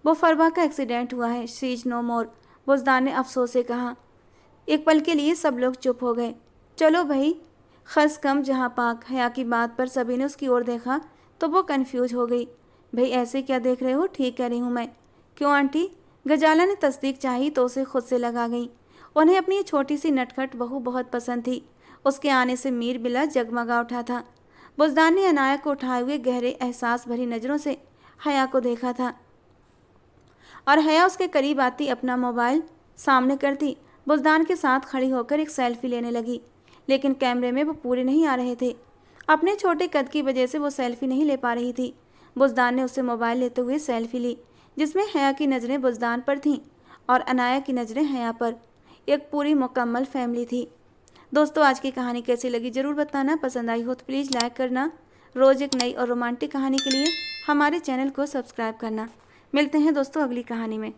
वो फरवा का एक्सीडेंट हुआ है, शी इज नो मोर, बुज़दान ने अफसोस से कहा। एक पल के लिए सब लोग चुप हो गए। चलो भाई, खस कम जहाँ पाक। हया की बात पर सभी ने उसकी ओर देखा तो वो कन्फ्यूज हो गई। भाई ऐसे क्या देख रहे हो? ठीक कह रही हूँ मैं। क्यों आंटी? गजाला ने तस्दीक चाही तो उसे खुद से लगा गई। उन्हें अपनी ये छोटी सी नटखट बहू बहुत पसंद थी। उसके आने से मीर बिला जगमगा उठा था। बुज़दान ने अनाया को उठाए हुए गहरे एहसास भरी नज़रों से हया को देखा था और हया उसके करीब आती अपना मोबाइल सामने करती बुज़दान के साथ खड़ी होकर एक सेल्फी लेने लगी, लेकिन कैमरे में वो पूरे नहीं आ रहे थे। अपने छोटे कद की वजह से वो सेल्फी नहीं ले पा रही थी। बुज़दान ने उससे मोबाइल लेते हुए सेल्फी ली, जिसमें हया की नज़रें बुज़दान पर थीं और अनाया की नज़रें हया पर। एक पूरी मुकम्मल फैमिली थी। दोस्तों, आज की कहानी कैसी लगी ज़रूर बताना। पसंद आई हो तो प्लीज़ लाइक करना। रोज़ एक नई और रोमांटिक कहानी के लिए हमारे चैनल को सब्सक्राइब करना। मिलते हैं दोस्तों अगली कहानी में।